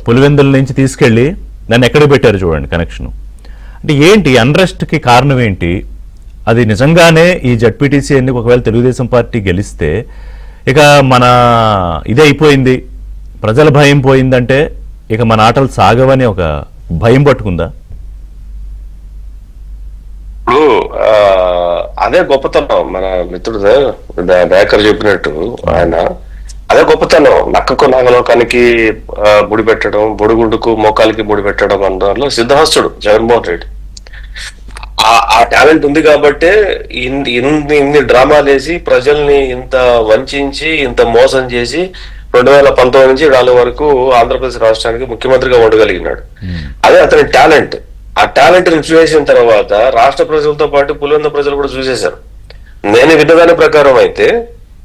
పులివెందుల నుంచి తీసుకెళ్ళి నన్ను ఎక్కడ పెట్టారు చూడండి కనెక్షను. అంటే ఏంటి అన్రెస్ట్కి కారణం ఏంటి? అది నిజంగానే ఈ జడ్పీటీసీ ఎన్నిక ఒకవేళ తెలుగుదేశం పార్టీ గెలిస్తే ఇక మన ఇదే అయిపోయింది, ప్రజల భయం పోయిందంటే ఇక మన ఆటలు సాగవని ఒక భయం పట్టుకుందా? ఇప్పుడు అదే గొప్పతనం మన మిత్రుడు దయాకర్ చెప్పినట్టు, ఆయన అదే గొప్పతనం. నక్కకు నాగలోకానికి ముడి పెట్టడం, బొడుగుండుకు మోకాలికి ముడి పెట్టడం అన్నదానిలో సిద్ధహస్తుడు జగన్మోహన్ రెడ్డి. ఆ టాలెంట్ ఉంది కాబట్టే ఇన్ని డ్రామాలు వేసి ప్రజల్ని ఇంత వంచి ఇంత మోసం చేసి 2019 నుంచి 4 వరకు ఆంధ్రప్రదేశ్ రాష్ట్రానికి ముఖ్యమంత్రిగా ఉండగలిగినాడు. అదే అతని టాలెంట్. ఆ టాలెంట్ ని చూసేసిన తర్వాత రాష్ట్ర ప్రజలతో పాటు పులివెందుల ప్రజలు కూడా చూసేశారు. నేను విన్నదాని ప్రకారం అయితే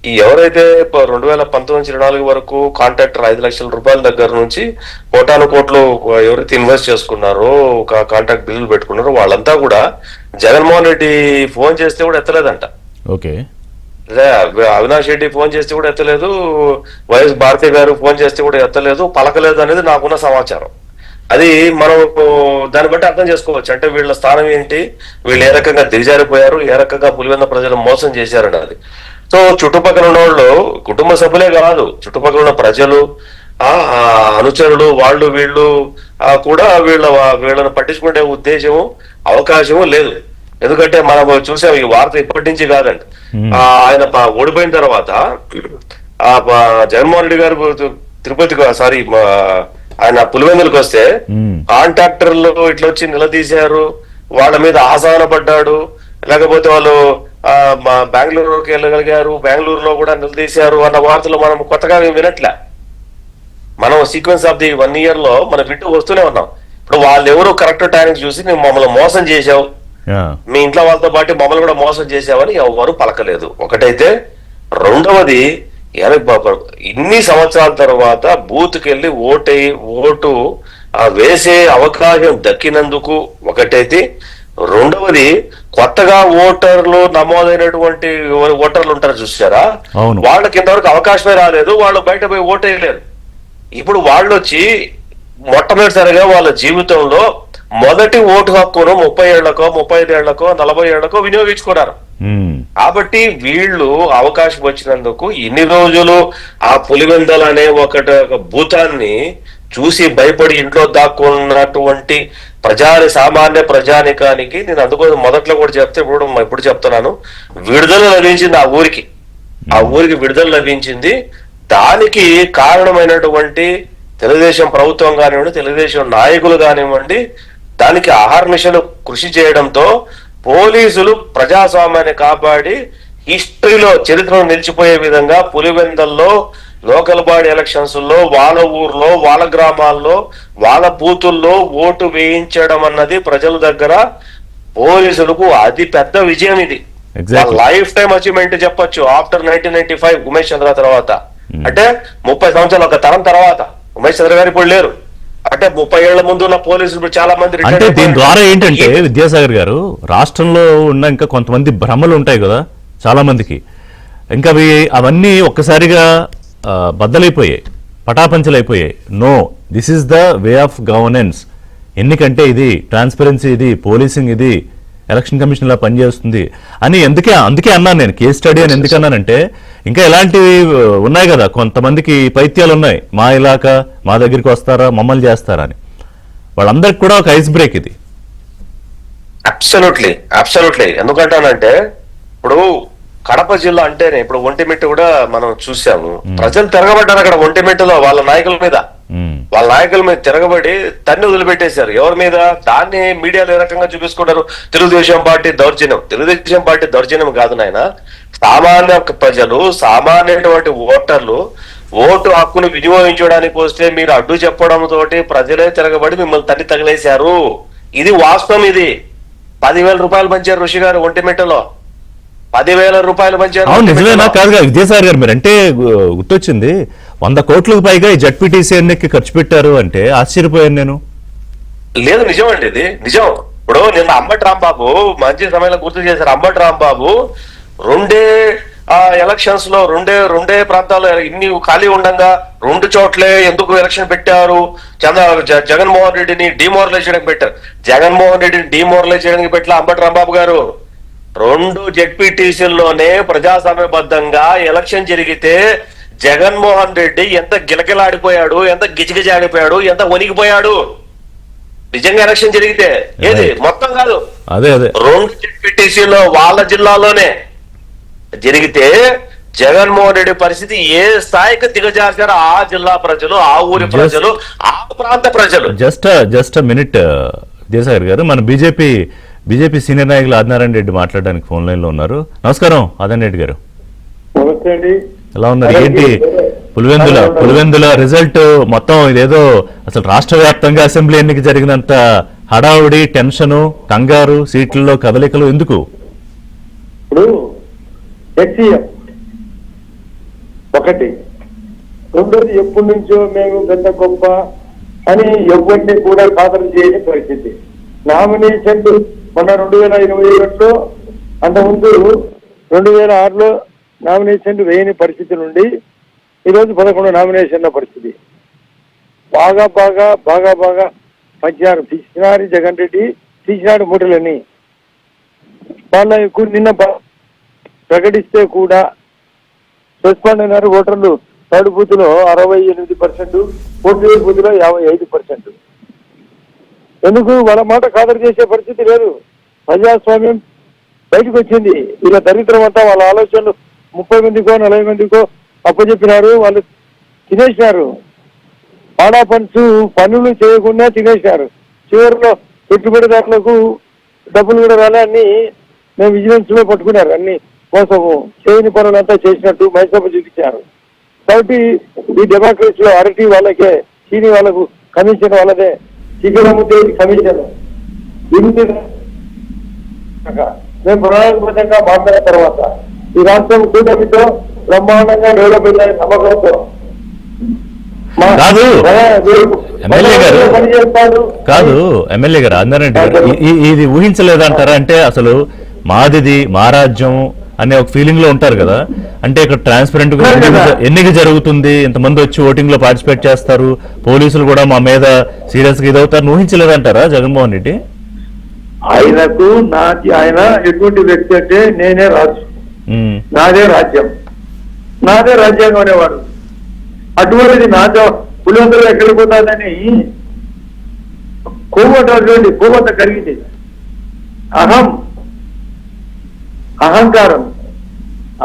ఈ ఎవరైతే 2019 నుంచి 24 వరకు కాంట్రాక్టర్ 5 లక్షల రూపాయల దగ్గర నుంచి కోటాను కోట్లు ఎవరైతే ఇన్వెస్ట్ చేసుకున్నారో, ఒక కాంట్రాక్ట్ బిల్లులు పెట్టుకున్నారో, వాళ్ళంతా కూడా జగన్మోహన్ రెడ్డి ఫోన్ చేస్తే కూడా ఎత్తలేదంట. ఓకే, అవినాష్ రెడ్డి ఫోన్ చేస్తే కూడా ఎత్తలేదు, వైఎస్ భారతి గారు ఫోన్ చేస్తే కూడా ఎత్తలేదు, పలకలేదు అనేది నాకున్న సమాచారం. అది మనం దాన్ని బట్టి అర్థం చేసుకోవచ్చు. అంటే వీళ్ళ స్థానం ఏంటి, వీళ్ళు ఏ రకంగా దిగజారిపోయారు, ఏ రకంగా పులివెందుల ప్రజలు మోసం చేశారని. అది సో చుట్టుపక్కల ఉన్న వాళ్ళు కుటుంబ సభ్యులే కాదు, చుట్టుపక్కల ఉన్న ప్రజలు, అనుచరులు, వాళ్ళు వీళ్ళు కూడా వీళ్ళని పట్టించుకునే ఉద్దేశము, అవకాశము లేదు. ఎందుకంటే మనం చూసాం, ఈ వార్త ఇప్పటి నుంచి కాదండి. ఆయన ఓడిపోయిన తర్వాత జగన్మోహన్ రెడ్డి గారు తిరుపతికి ఆయన పులివెందులకు వస్తే కాంట్రాక్టర్లు ఇట్లా వచ్చి నిలదీశారు, వాళ్ళ మీద ఆసాన పడ్డాడు. లేకపోతే వాళ్ళు బెంగళూరుకి వెళ్ళగలిగారు, బెంగళూరులో కూడా నిలదీశారు అన్న వార్తలు మనం కొత్తగా వినట్లే. మనం సీక్వెన్స్ ఆఫ్ ది 1 year లో మనం వింటూ వస్తూనే ఉన్నాం. ఇప్పుడు వాళ్ళు ఎవరు కరెక్ట్ టైంకి చూసి నువ్వు మమ్మల్ని మోసం చేశావు, మీ ఇంట్లో వాళ్ళతో పాటు మమ్మల్ని కూడా మోసం చేసావని ఎవరు పలకలేదు. ఒకటైతే. రెండవది, ఇన్ని సంవత్సరాల తర్వాత బూత్కి వెళ్ళి ఓటు వేసే అవకాశం దక్కినందుకు ఒకటైతే. రెండవది, కొత్తగా ఓటర్లు నమోదైనటువంటి ఓటర్లు ఉంటారు చూసారా, వాళ్ళకి ఇంతవరకు అవకాశమే రాలేదు, వాళ్ళు బయట పోయి ఓటు వేయలేరు. ఇప్పుడు వాళ్ళు వచ్చి మొట్టమొదటిసారిగా వాళ్ళ జీవితంలో మొదటి ఓటు హక్కును 30 ఏళ్లకో 35 ఏళ్లకో 40 ఏళ్లకో వినియోగించుకున్నారు. కాబట్టి వీళ్ళు అవకాశం వచ్చినందుకు ఇన్ని రోజులు ఆ పులివెందుల అనే ఒక భూతాన్ని చూసి భయపడి ఇంట్లో దాక్కున్నటువంటి సామాన్య ప్రజానికానికి నేను అందుకోసం మొదట్లో కూడా చెప్తే ఇప్పుడు చెప్తున్నాను, విడుదల లభించింది ఆ ఊరికి విడుదల లభించింది. దానికి కారణమైనటువంటి తెలుగుదేశం ప్రభుత్వం కానివ్వండి, తెలుగుదేశం నాయకులు కానివ్వండి, దానికి అహర్నిశలు కృషి చేయడంతో పోలీసులు ప్రజాస్వామ్యాన్ని కాపాడి హిస్టరీలో చరిత్రను నిలిచిపోయే విధంగా పులివెందుల్లో లోకల్ బాడీ ఎలక్షన్స్ లో వాళ్ళ ఊర్లో, వాళ్ళ గ్రామాల్లో, వాళ్ళ బూతుల్లో ఓటు వేయించడం అన్నది ప్రజల దగ్గర పోలీసులకు అతి పెద్ద విజయం. ఇది లైఫ్ టైం అచీవ్మెంట్ చెప్పొచ్చు. ఆఫ్టర్ 1995 ఉమేష్ చంద్ర తర్వాత, అంటే 30 సంవత్సరాలు ఒక తరం తర్వాత. ఉమేష్ చంద్ర గారు ఇప్పుడు లేరు, అంటే 30 ఏళ్ల ముందు ఉన్న పోలీసులు చాలా మంది. అంటే దీని ద్వారా ఏంటంటే విద్యాసాగర్ గారు, రాష్ట్రంలో ఉన్న ఇంకా కొంతమంది భ్రమలు ఉంటాయి కదా చాలా మందికి, ఇంకా అవన్నీ ఒక్కసారిగా బద్దలైపోయాయి, పటాపంచలైపోయాయి. No, this is the way of governance. ఎన్నికంటే ఇది ట్రాన్స్పరెన్సీ, ఇది పోలీసింగ్, ఇది ఎలక్షన్ కమిషన్ ఇలా పనిచేస్తుంది అని అందుకే అన్నాను నేను. కేస్ స్టడీ అని ఎందుకన్నానంటే, ఇంకా ఇలాంటివి ఉన్నాయి కదా, కొంతమందికి పైత్యాలు ఉన్నాయి, మా ఇలాకా మా దగ్గరికి వస్తారా, మమ్మల్ని చేస్తారా అని. వాళ్ళందరికి కూడా ఒక ఐస్ బ్రేక్ ఇది. అబ్సల్యూట్లీ. ఎందుకంటానంటే, ఇప్పుడు కడప జిల్లా అంటేనే, ఇప్పుడు ఒంటిమిట్ట కూడా మనం చూసాము, ప్రజలు తిరగబడ్డారు అక్కడ ఒంటిమిట్టలో వాళ్ళ నాయకుల మీద తిరగబడి తన్ని వదిలిపెట్టేశారు. ఎవరి మీద? దాన్ని మీడియాలో ఏ రకంగా చూపించుకుంటారు, తెలుగుదేశం పార్టీ దౌర్జన్యం కాదు నాయన. సామాన్య ప్రజలు, సామాన్యటువంటి ఓటర్లు ఓటు హక్కును వినియోగించడానికి వస్తే మీరు అడ్డు చెప్పడం తోటి ప్రజలే తిరగబడి మిమ్మల్ని తన్ని తగిలేశారు. ఇది వాస్తవం. ఇది 10,000 రూపాయలు పంచారు ఋషి గారు ఒంటిమిట్టలో, 10,000 రూపాయలు పంచారు. నిజమేనా కాదుగా విద్యాసాగర్ గారు? మీరు అంటే గుర్తొచ్చింది, 100 కోట్లకు పైగా ఈ జడ్పీటీసీ ఎన్నికకి ఖర్చు పెట్టారు అంటే ఆశ్చర్యపోయాను నేను. లేదు, నిజం అండి, ఇది నిజం. ఇప్పుడు నిన్న అంబటి రాంబాబు మంచి సమయంలో గుర్తు చేశారు. అంబటి రాంబాబు ఎలక్షన్స్ లో రెండే ప్రాంతాల్లో ఇన్ని ఖాళీ ఉండగా 2 చోట్లే ఎందుకు ఎలక్షన్ పెట్టారు, జగన్మోహన్ రెడ్డిని డిమోరలైజ్ చేయడానికి పెట్టారు. జగన్మోహన్ రెడ్డిని డిమోరలైజ్ చేయడానికి పెట్టలే అంబటి రాంబాబు గారు. 2 జెడ్పీటీసీల్లోనే ప్రజాస్వామ్యబద్ధంగా ఎలక్షన్ జరిగితే జగన్మోహన్ రెడ్డి ఎంత గిలగిలాడిపోయాడు, ఎంత గిజగిజాడిపోయాడు, ఎంత వణికిపోయాడు నిజంగా ఎలక్షన్ జరిగితే. ఏది మొత్తం కాదు, 2 జెడ్పీటీసీలో వాళ్ళ జిల్లాలోనే జరిగితే జగన్మోహన్ రెడ్డి పరిస్థితి ఏ స్థాయికి దిగజార్చారో ఆ జిల్లా ప్రజలు, ఆ ఊరి ప్రజలు, ఆ ప్రాంత ప్రజలు. జస్ట్ మినిట్ విద్యాసాగర్ గారు, మన బీజేపీ సీనియర్ నాయకులు ఆదినారాయణ రెడ్డి మాట్లాడడానికి ఫోన్ లైన్ లో ఉన్నారు. నమస్కారం ఆదినారాయణ రెడ్డి గారు. నమస్తే అండి. ఎలా ఉన్నారు? ఏంటి పులివెందుల రిజల్ట్ మొత్తం ఇదేదో అసలు రాష్ట్ర వ్యాప్తంగా అసెంబ్లీ ఎన్నిక జరిగినంత హడావుడి, టెన్షను, కంగారు, సీట్లలో కదలికలు ఎందుకు? ఇప్పుడు హెచ్సిఎం ఒకటి, రెండోది ఎప్పటి నుంచో మేము పెద్ద గొప్ప అని ఎవరిని కూడా ఖాతరు చేయని పరిస్థితి. నామినేషన్ మొన్న 2021లో, అంతకుముందు 2006లో నామినేషన్ వేయని పరిస్థితి నుండి ఈరోజు 11 నామినేషన్ల పరిస్థితి. బాగా బాగా బాగా బాగా పంచారు. తీసినారు జగన్ రెడ్డి, తీసినాడు మూటలని. వాళ్ళ నిన్న ప్రకటిస్తే కూడా రెస్పాండ్ అయినారు ఓటర్లు. థర్డ్ బూత్ లో 68%, ఫోర్త్ బూత్ లో 55%. ఎందుకు వాళ్ళ మాట ఖాతరు చేసే పరిస్థితి లేదు. ప్రజాస్వామ్యం బయటకు వచ్చింది. వీళ్ళ దరిద్రం అంతా వాళ్ళ ఆలోచనలు 30 మందికో 40 మందికో అప్పచెప్పినారు. వాళ్ళు తినేసినారు. ఆడా పనులు చేయకుండా తినేసినారు. చివరిలో పెట్టుబడిదారులకు డబ్బులు కూడా రాలే, అన్ని మేము విజిలెన్స్ లో పట్టుకున్నారు. అన్ని మోసము చేయని పనులంతా చేసినట్టు మైసభ చూపించారు. కాబట్టి ఈ డెమోక్రసీలో అరటి వాళ్ళకే, చీని వాళ్ళకు కమిషన్ వాళ్ళదే, చికెన్ అమ్మితే కమిషన్. దీన్ని మేము ప్రణాళికబద్ధంగా మాట్లాడిన తర్వాత ఈ రాష్ట్రం కూటమితో బ్రహ్మాండంగా డెవలప్ అయ్యే నమ్మకంతో కాదు ఎమ్మెల్యే గారు అందరండి ఇది ఊహించలేదంటారా? అంటే అసలు మాదిది మా రాజ్యం అనే ఒక ఫీలింగ్ లో ఉంటారు కదా. అంటే ఇక్కడ ట్రాన్స్పరెంట్ గా ఎన్నిక జరుగుతుంది, ఇంతమంది వచ్చి ఓటింగ్ లో పార్టిసిపేట్ చేస్తారు, పోలీసులు కూడా మా మీద సీరియస్ గా ఇదవుతారు. ఊహించలేదంటారా జగన్మోహన్ రెడ్డి? ఆయనకు ఆయన ఎటువంటి వ్యక్తి అంటే నేనే రాజు, నాదే రాజ్యం, నాదే రాజ్యాంగం అనేవాడు. అటువంటిది నాతో పులివెందులు ఎక్కడికి పోతాదని కోవత కలిగింది. అహంకారం,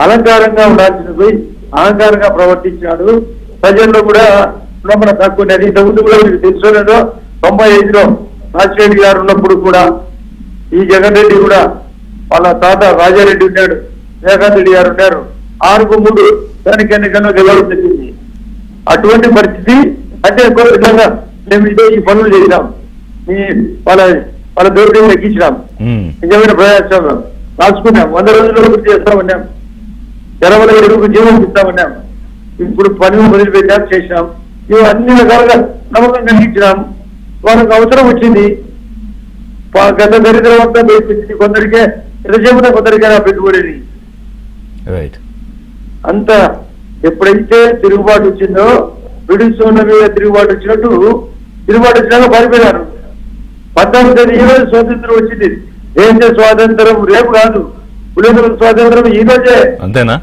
అలంకారంగా ఉండాల్సింది పోయి అహంకారంగా ప్రవర్తించాడు. ప్రజల్లో కూడా నమ్మకం తక్కువ. ఇంతకుముందు కూడా మీకు తెలుసుకోలేదో 95లో రాజశేఖర్ గారు ఉన్నప్పుడు కూడా ఈ జగన్ రెడ్డి కూడా వాళ్ళ తాత రాజారెడ్డి ఉన్నాడు, జగన్ రెడ్డి గారు ఉన్నారు. 6-3 దానికి ఎన్నికల్లో గెలవడం జరిగింది. అటువంటి పరిస్థితి అంటే విధంగా మేము ఇదే ఈ పనులు చేసినాం, వాళ్ళ దౌర్జన్యం ఎక్కించినాం. నిజమైన ప్రజాస్వామ్యం రాసుకున్నాం. 100 రోజుల్లో గుర్తు చేస్తామన్నాం, 20 ఏళ్ళకు జీవం ఇస్తామన్నాం. ఇప్పుడు పని మొదలుపెట్టాం, చేసినాం. ఇవి అన్ని రకాలుగా నమ్మకం కలిగించినాం. వాళ్ళకి అవసరం వచ్చింది. గత దరిద్రం అంతా పెరిపించింది. కొందరికే నిజమైన కొందరికైనా పెట్టుబడి అంత. ఎప్పుడైతే తిరుగుబాటు వచ్చిందో, బ్రిటిష్ ఉన్న మీద తిరుగుబాటు వచ్చినట్టు తిరుగుబాటు వచ్చినాక పారిపోయినారు. 19 ఈ రోజు స్వాతంత్రం వచ్చింది. దేశ స్వాతంత్రం రేపు కాదు, పులివెందుల స్వాతంత్రం ఈ రోజే. అంతేనా?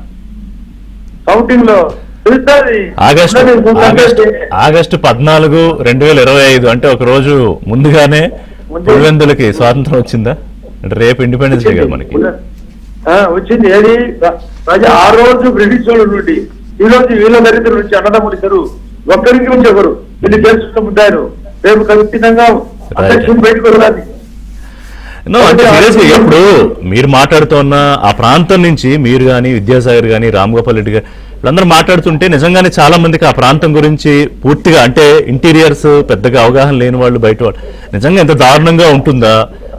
కౌంటింగ్ లో ఆగస్టు 14, 2025 అంటే ఒక రోజు ముందుగానే పులివెందులకి స్వాతంత్రం వచ్చిందా? అంటే రేపు ఇండిపెండెన్స్ డే కదా మనకి. వచ్చింది. ఏది ప్రజా ఆ రోజు బ్రిటిష్ వాళ్ళ నుండి ఈ రోజు వీళ్ళ దరిద్రం నుంచి అన్నదమ్ములు ఇద్దరు, ఒక్కరికి నుంచి ఒకరు వీళ్ళు చేసుకుంటారు. రేపు ఖచ్చితంగా అధ్యక్షులు బయటకు వెళ్ళాలి. అంటే సీరియస్లీ ఇప్పుడు మీరు మాట్లాడుతున్న ఆ ప్రాంతం నుంచి మీరు కానీ, విద్యాసాగర్ కానీ, రామ్ గోపాల్ రెడ్డి గారు వీళ్ళందరూ మాట్లాడుతుంటే నిజంగానే చాలా మందికి ఆ ప్రాంతం గురించి పూర్తిగా అంటే ఇంటీరియర్స్ పెద్దగా అవగాహన లేని వాళ్ళు, బయట వాళ్ళు నిజంగా ఎంత దారుణంగా ఉంటుందా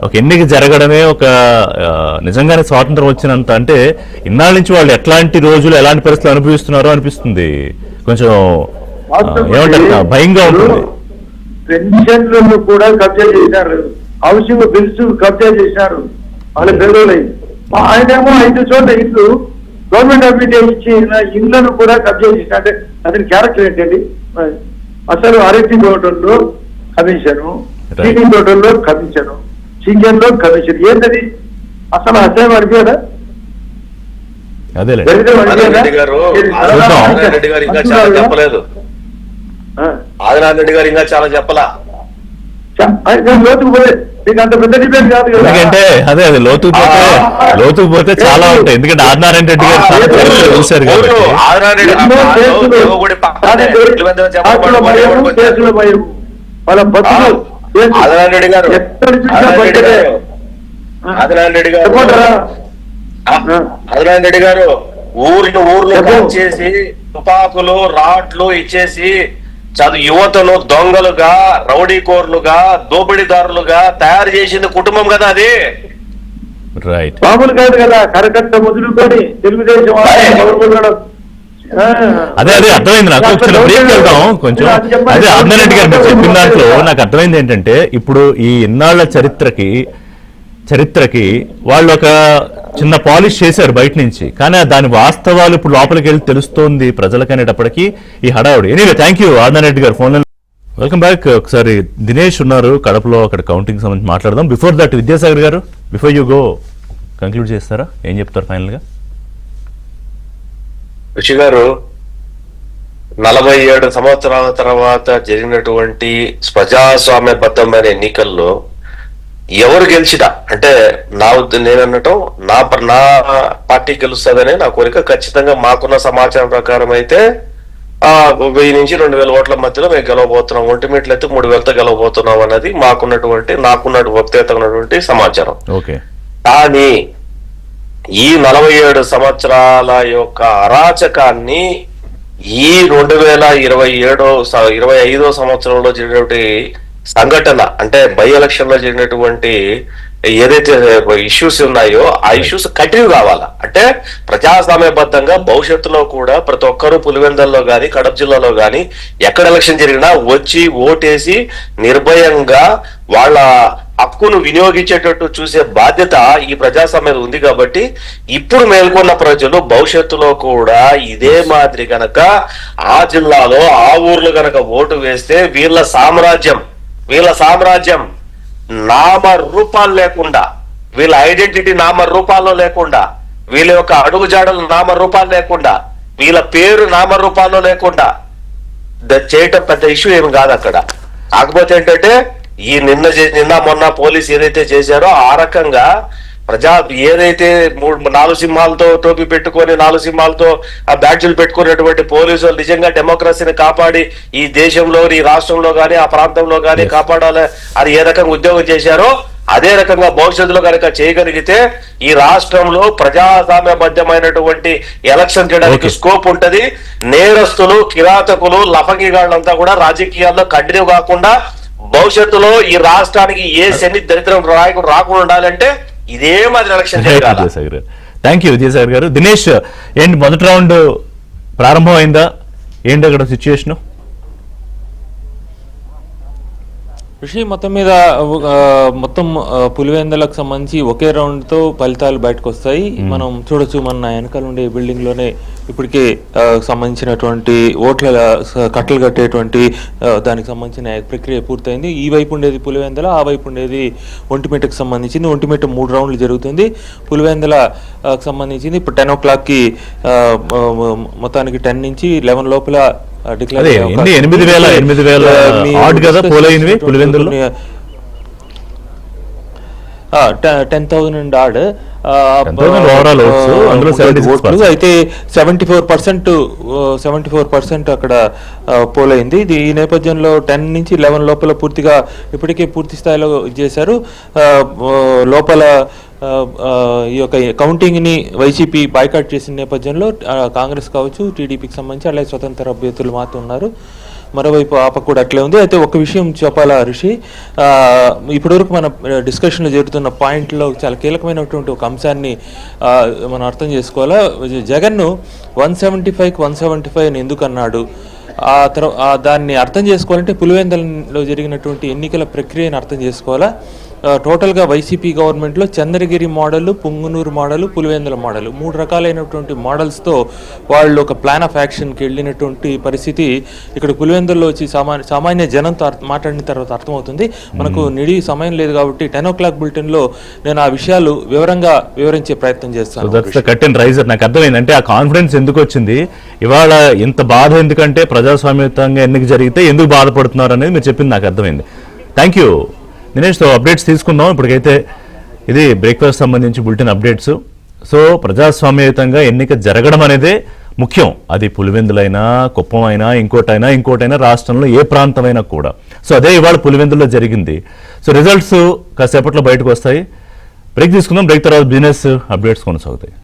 ఒక ఎన్నిక జరగడమే, ఒక నిజంగానే స్వాతంత్రం వచ్చినంత అంటే ఇన్నాళ్ళ నుంచి వాళ్ళు ఎట్లాంటి రోజులు ఎలాంటి పరిస్థితులు అనుభవిస్తున్నారో అనిపిస్తుంది. కొంచెం ఏమంటారు, భయంగా ఉంటుంది. పెన్షన్లను కూడా కబ్జా చేశారు, హౌసింగ్ బిల్స్ కబ్జా చేశారు వాళ్ళ పేదోళ్ళై. ఆయనేమో 5 చోట్ల ఇల్లు గవర్నమెంట్ అఫీడే ఇచ్చిన ఇళ్లను కూడా కబ్జా చేసిన. అంటే అతని క్యారెక్టర్ ఏంటండి? అసలు అరటి తోటల్లో కమిషను, టీటీ తోటల్లో కమిషను, చికెన్ లో కమిషన్. ఏంటది అసలు అసహ్యం అనిపించదా? ఆదినారాయణ రెడ్డి గారు ఇంకా చాలా చెప్పలేదు. ఆదినారాయణ రెడ్డి గారు ఇంకా చాలా చెప్పలా. లోతుకు పోతే మీకు అంత పెద్ద డిబేట్ కాదు. ఎందుకంటే అదే లోతుకు పోతే చాలా ఉంటాయి. ఎందుకంటే ఆదినారాయణ రెడ్డి గారు చూశారు కాబట్టి. వాళ్ళ బతులు ఆదినారాయణ రెడ్డి గారు ఆదినారాయణ రెడ్డి గారు ఊర్లు చేసి తుపాకులు రాడ్లు ఇచ్చేసి యువతను దొంగలుగా రౌడీకోర్లుగా దోపిడీదారులుగా తయారు చేసింది కుటుంబం కదా అది. రైట్. మామూలు కాదు కదా, కరకట్ట మొదలుకొని తెలుగుదేశం అదే అర్థమైంది నాకు. చిన్న బ్రేక్ వెళ్దాం కొంచెం. అదే ఆర్డినరీ గారు మీరు చెప్పిన దాంట్లో నాకు అర్థమైంది ఏంటంటే, ఇప్పుడు ఈ ఇన్నాళ్ల చరిత్రకి వాళ్ళు ఒక చిన్న పాలిష్ చేశారు బయట నుంచి, కానీ దాని వాస్తవాలు ఇప్పుడు లోపలికి వెళ్ళి తెలుస్తోంది ప్రజలకు అనేటప్పటికీ ఈ హడావుడి. ఎనీవే థ్యాంక్ యూ ఆర్డినరీ గారు. Phone welcome back. ఒకసారి దినేష్ ఉన్నారు కడపలో, అక్కడ కౌంటింగ్ సంబంధించి మాట్లాడదాం. బిఫోర్ దట్ విద్యాసాగర్ గారు, బిఫోర్ యూ గో కంక్లూడ్ చేస్తారా, ఏం చెప్తారు ఫైనల్ గా? ఋషి గారు, 47 సంవత్సరాల తర్వాత జరిగినటువంటి ప్రజాస్వామ్యబద్ధమైన ఎన్నికల్లో ఎవరు గెలిచినా, అంటే నేనన్నటం నా పార్టీ గెలుస్తుందనే నా కోరిక. ఖచ్చితంగా మాకున్న సమాచారం ప్రకారం అయితే 1000 నుంచి 2000 ఓట్ల మధ్యలో మేము గెలవబోతున్నాం, ఒంటిమిట్లు అయితే 3000తో గెలవబోతున్నాం అన్నది నాకున్న వ్యక్తిగతమైనటువంటి సమాచారం. ఓకే. కానీ ఈ 47 సంవత్సరాల యొక్క అరాచకాన్ని ఈ 2025 సంవత్సరంలో జరిగినటువంటి సంఘటన, అంటే బై ఎలక్షన్ లో జరిగినటువంటి ఏదైతే ఇష్యూస్ ఉన్నాయో ఆ ఇష్యూస్ కంటిన్యూ కావాలా. అంటే ప్రజాస్వామ్యబద్ధంగా భవిష్యత్తులో కూడా ప్రతి ఒక్కరూ పులివెందల్లో గాని కడప జిల్లాలో గాని ఎక్కడ ఎలక్షన్ జరిగినా వచ్చి ఓటేసి నిర్భయంగా వాళ్ళ హక్కును వినియోగించేటట్టు చూసే బాధ్యత ఈ ప్రజాస్వామ్యం ఉంది. కాబట్టి ఇప్పుడు మేల్కొన్న ప్రజలు భవిష్యత్తులో కూడా ఇదే మాదిరి గనక ఆ జిల్లాలో ఆ ఊర్లు గనక ఓటు వేస్తే వీళ్ళ సామ్రాజ్యం నామ రూపాలు లేకుండా, వీళ్ళ ఐడెంటిటీ నామ రూపాల్లో లేకుండా, వీళ్ళ యొక్క అడుగుజాడలు నామ రూపాలు లేకుండా, వీళ్ళ పేరు నామ రూపాల్లో లేకుండా చేయటం పెద్ద ఇష్యూ ఏమి కాదు అక్కడ. కాకపోతే ఏంటంటే ఈ నిన్న మొన్న పోలీసు ఏదైతే చేశారో ఆ రకంగా ఏదైతే 4 సింహాలతో టోపీ పెట్టుకొని 4 సింహాలతో ఆ బ్యాడ్జీలు పెట్టుకున్నటువంటి పోలీసులు నిజంగా డెమోక్రసీని కాపాడి ఈ దేశంలో ఈ రాష్ట్రంలో గానీ ఆ ప్రాంతంలో గానీ కాపాడాలి అది ఏ రకంగా ఉద్యోగం చేశారో అదే రకంగా భవిష్యత్తులో కనుక చేయగలిగితే ఈ రాష్ట్రంలో ప్రజాస్వామ్యబద్ధమైనటువంటి ఎలక్షన్ చేయడానికి స్కోప్ ఉంటది. నేరస్తులు, కిరాతకులు, లఫంగిగాళ్ళంతా కూడా రాజకీయాల్లో కంటిన్యూ కాకుండా భవిష్యత్తులో ఈ రాష్ట్రానికి ఏ శని దరిద్రం రాకుండా ఉండాలంటే ఇదే మాదిరి ఎలక్షన్ చేయాలి. థ్యాంక్ యూ విజయసాగర్ గారు. దినేష్, ఏంటి మొదటి రౌండ్ ప్రారంభం అయిందా, ఏంటి అక్కడ సిచ్యుయేషన్? ఋషి, మొత్తం మీద పులివెందులకు సంబంధించి ఒకే రౌండ్ తో ఫలితాలు బయటకు వస్తాయి. మనం చూడొచ్చు, మన వెనకాల ఉండే బిల్డింగ్ లోనే ఇప్పటికే సంబంధించినటువంటి ఓట్ల కట్టలు కట్టేటువంటి దానికి సంబంధించిన ప్రక్రియ పూర్తయింది. ఈ వైపు ఉండేది పులివెందుల, ఆ వైపు ఉండేది ఒంటిమిట్టకు సంబంధించింది. ఒంటిమిట్ట 3 రౌండ్లు జరుగుతుంది. పులివెందుల సంబంధించింది ఇప్పుడు 10 o'clock మొత్తానికి 10 నుంచి 11 లోపల 10,000 ఆడ్ అయితే 74% అక్కడ పోల్ అయింది. ఈ నేపథ్యంలో 10 నుంచి 11 లోపల ఇప్పటికే పూర్తి స్థాయిలో చేశారు. లోపల ఈ యొక్క కౌంటింగ్ ని వైసీపీ బాయ్కాట్ చేసిన నేపథ్యంలో కాంగ్రెస్ కావచ్చు, టీడీపీకి సంబంధించి అలాగే స్వతంత్ర అభ్యర్థులు మాత్రం ఉన్నారు. మరోవైపు ఆప కూడా అట్లే ఉంది. అయితే ఒక విషయం చెప్పాలా ఋషి, ఇప్పటివరకు మన డిస్కషన్లో జరుగుతున్న పాయింట్లో చాలా కీలకమైనటువంటి ఒక అంశాన్ని మనం అర్థం చేసుకోవాలా. జగన్ను 175కి 175 అని ఎందుకు అన్నాడు, దాన్ని అర్థం చేసుకోవాలంటే పులివెందులలో జరిగినటువంటి ఎన్నికల ప్రక్రియను అర్థం చేసుకోవాలా. టోటల్గా వైసీపీ గవర్నమెంట్లో Chandragiri model, Punganur model, Pulivendula model 3 రకాలైనటువంటి మోడల్స్తో వాళ్ళు ఒక ప్లాన్ ఆఫ్ యాక్షన్కి వెళ్ళినటువంటి పరిస్థితి ఇక్కడ పులివెందుల్లో వచ్చి సామాన్య జనంతో మాట్లాడిన తర్వాత అర్థమవుతుంది. మనకు నిడి సమయం లేదు కాబట్టి 10 o'clock బులెటిన్లో నేను ఆ విషయాలు వివరంగా వివరించే ప్రయత్నం చేస్తాను. నాకు అర్థమైంది. అంటే ఆ కాన్ఫిడెన్స్ ఎందుకు వచ్చింది ఇవాళ, ఇంత బాధ ఎందుకంటే ప్రజాస్వామ్యతంగా ఎన్నిక జరిగితే ఎందుకు బాధపడుతున్నారు అనేది మీరు చెప్పింది నాకు అర్థమైంది. Thank you Dinesh. అప్డేట్స్ తీసుకుందాం. ఇప్పటికైతే ఇది బ్రేక్ఫాస్ట్ సంబంధించి బులెటిన్ అప్డేట్స్. సో ప్రజాస్వామ్యయుతంగా ఎన్నిక జరగడం అనేదే ముఖ్యం. అది పులివెందులైనా, కుప్పం అయినా, ఇంకోటైనా రాష్ట్రంలో ఏ ప్రాంతమైనా కూడా. సో అదే ఇవాళ పులివెందుల్లో జరిగింది. సో రిజల్ట్స్ కాసేపట్లో బయటకు వస్తాయి. బ్రేక్ తీసుకుందాం. బ్రేక్ తర్వాత బిజినెస్ అప్డేట్స్ కొనసాగుతాయి.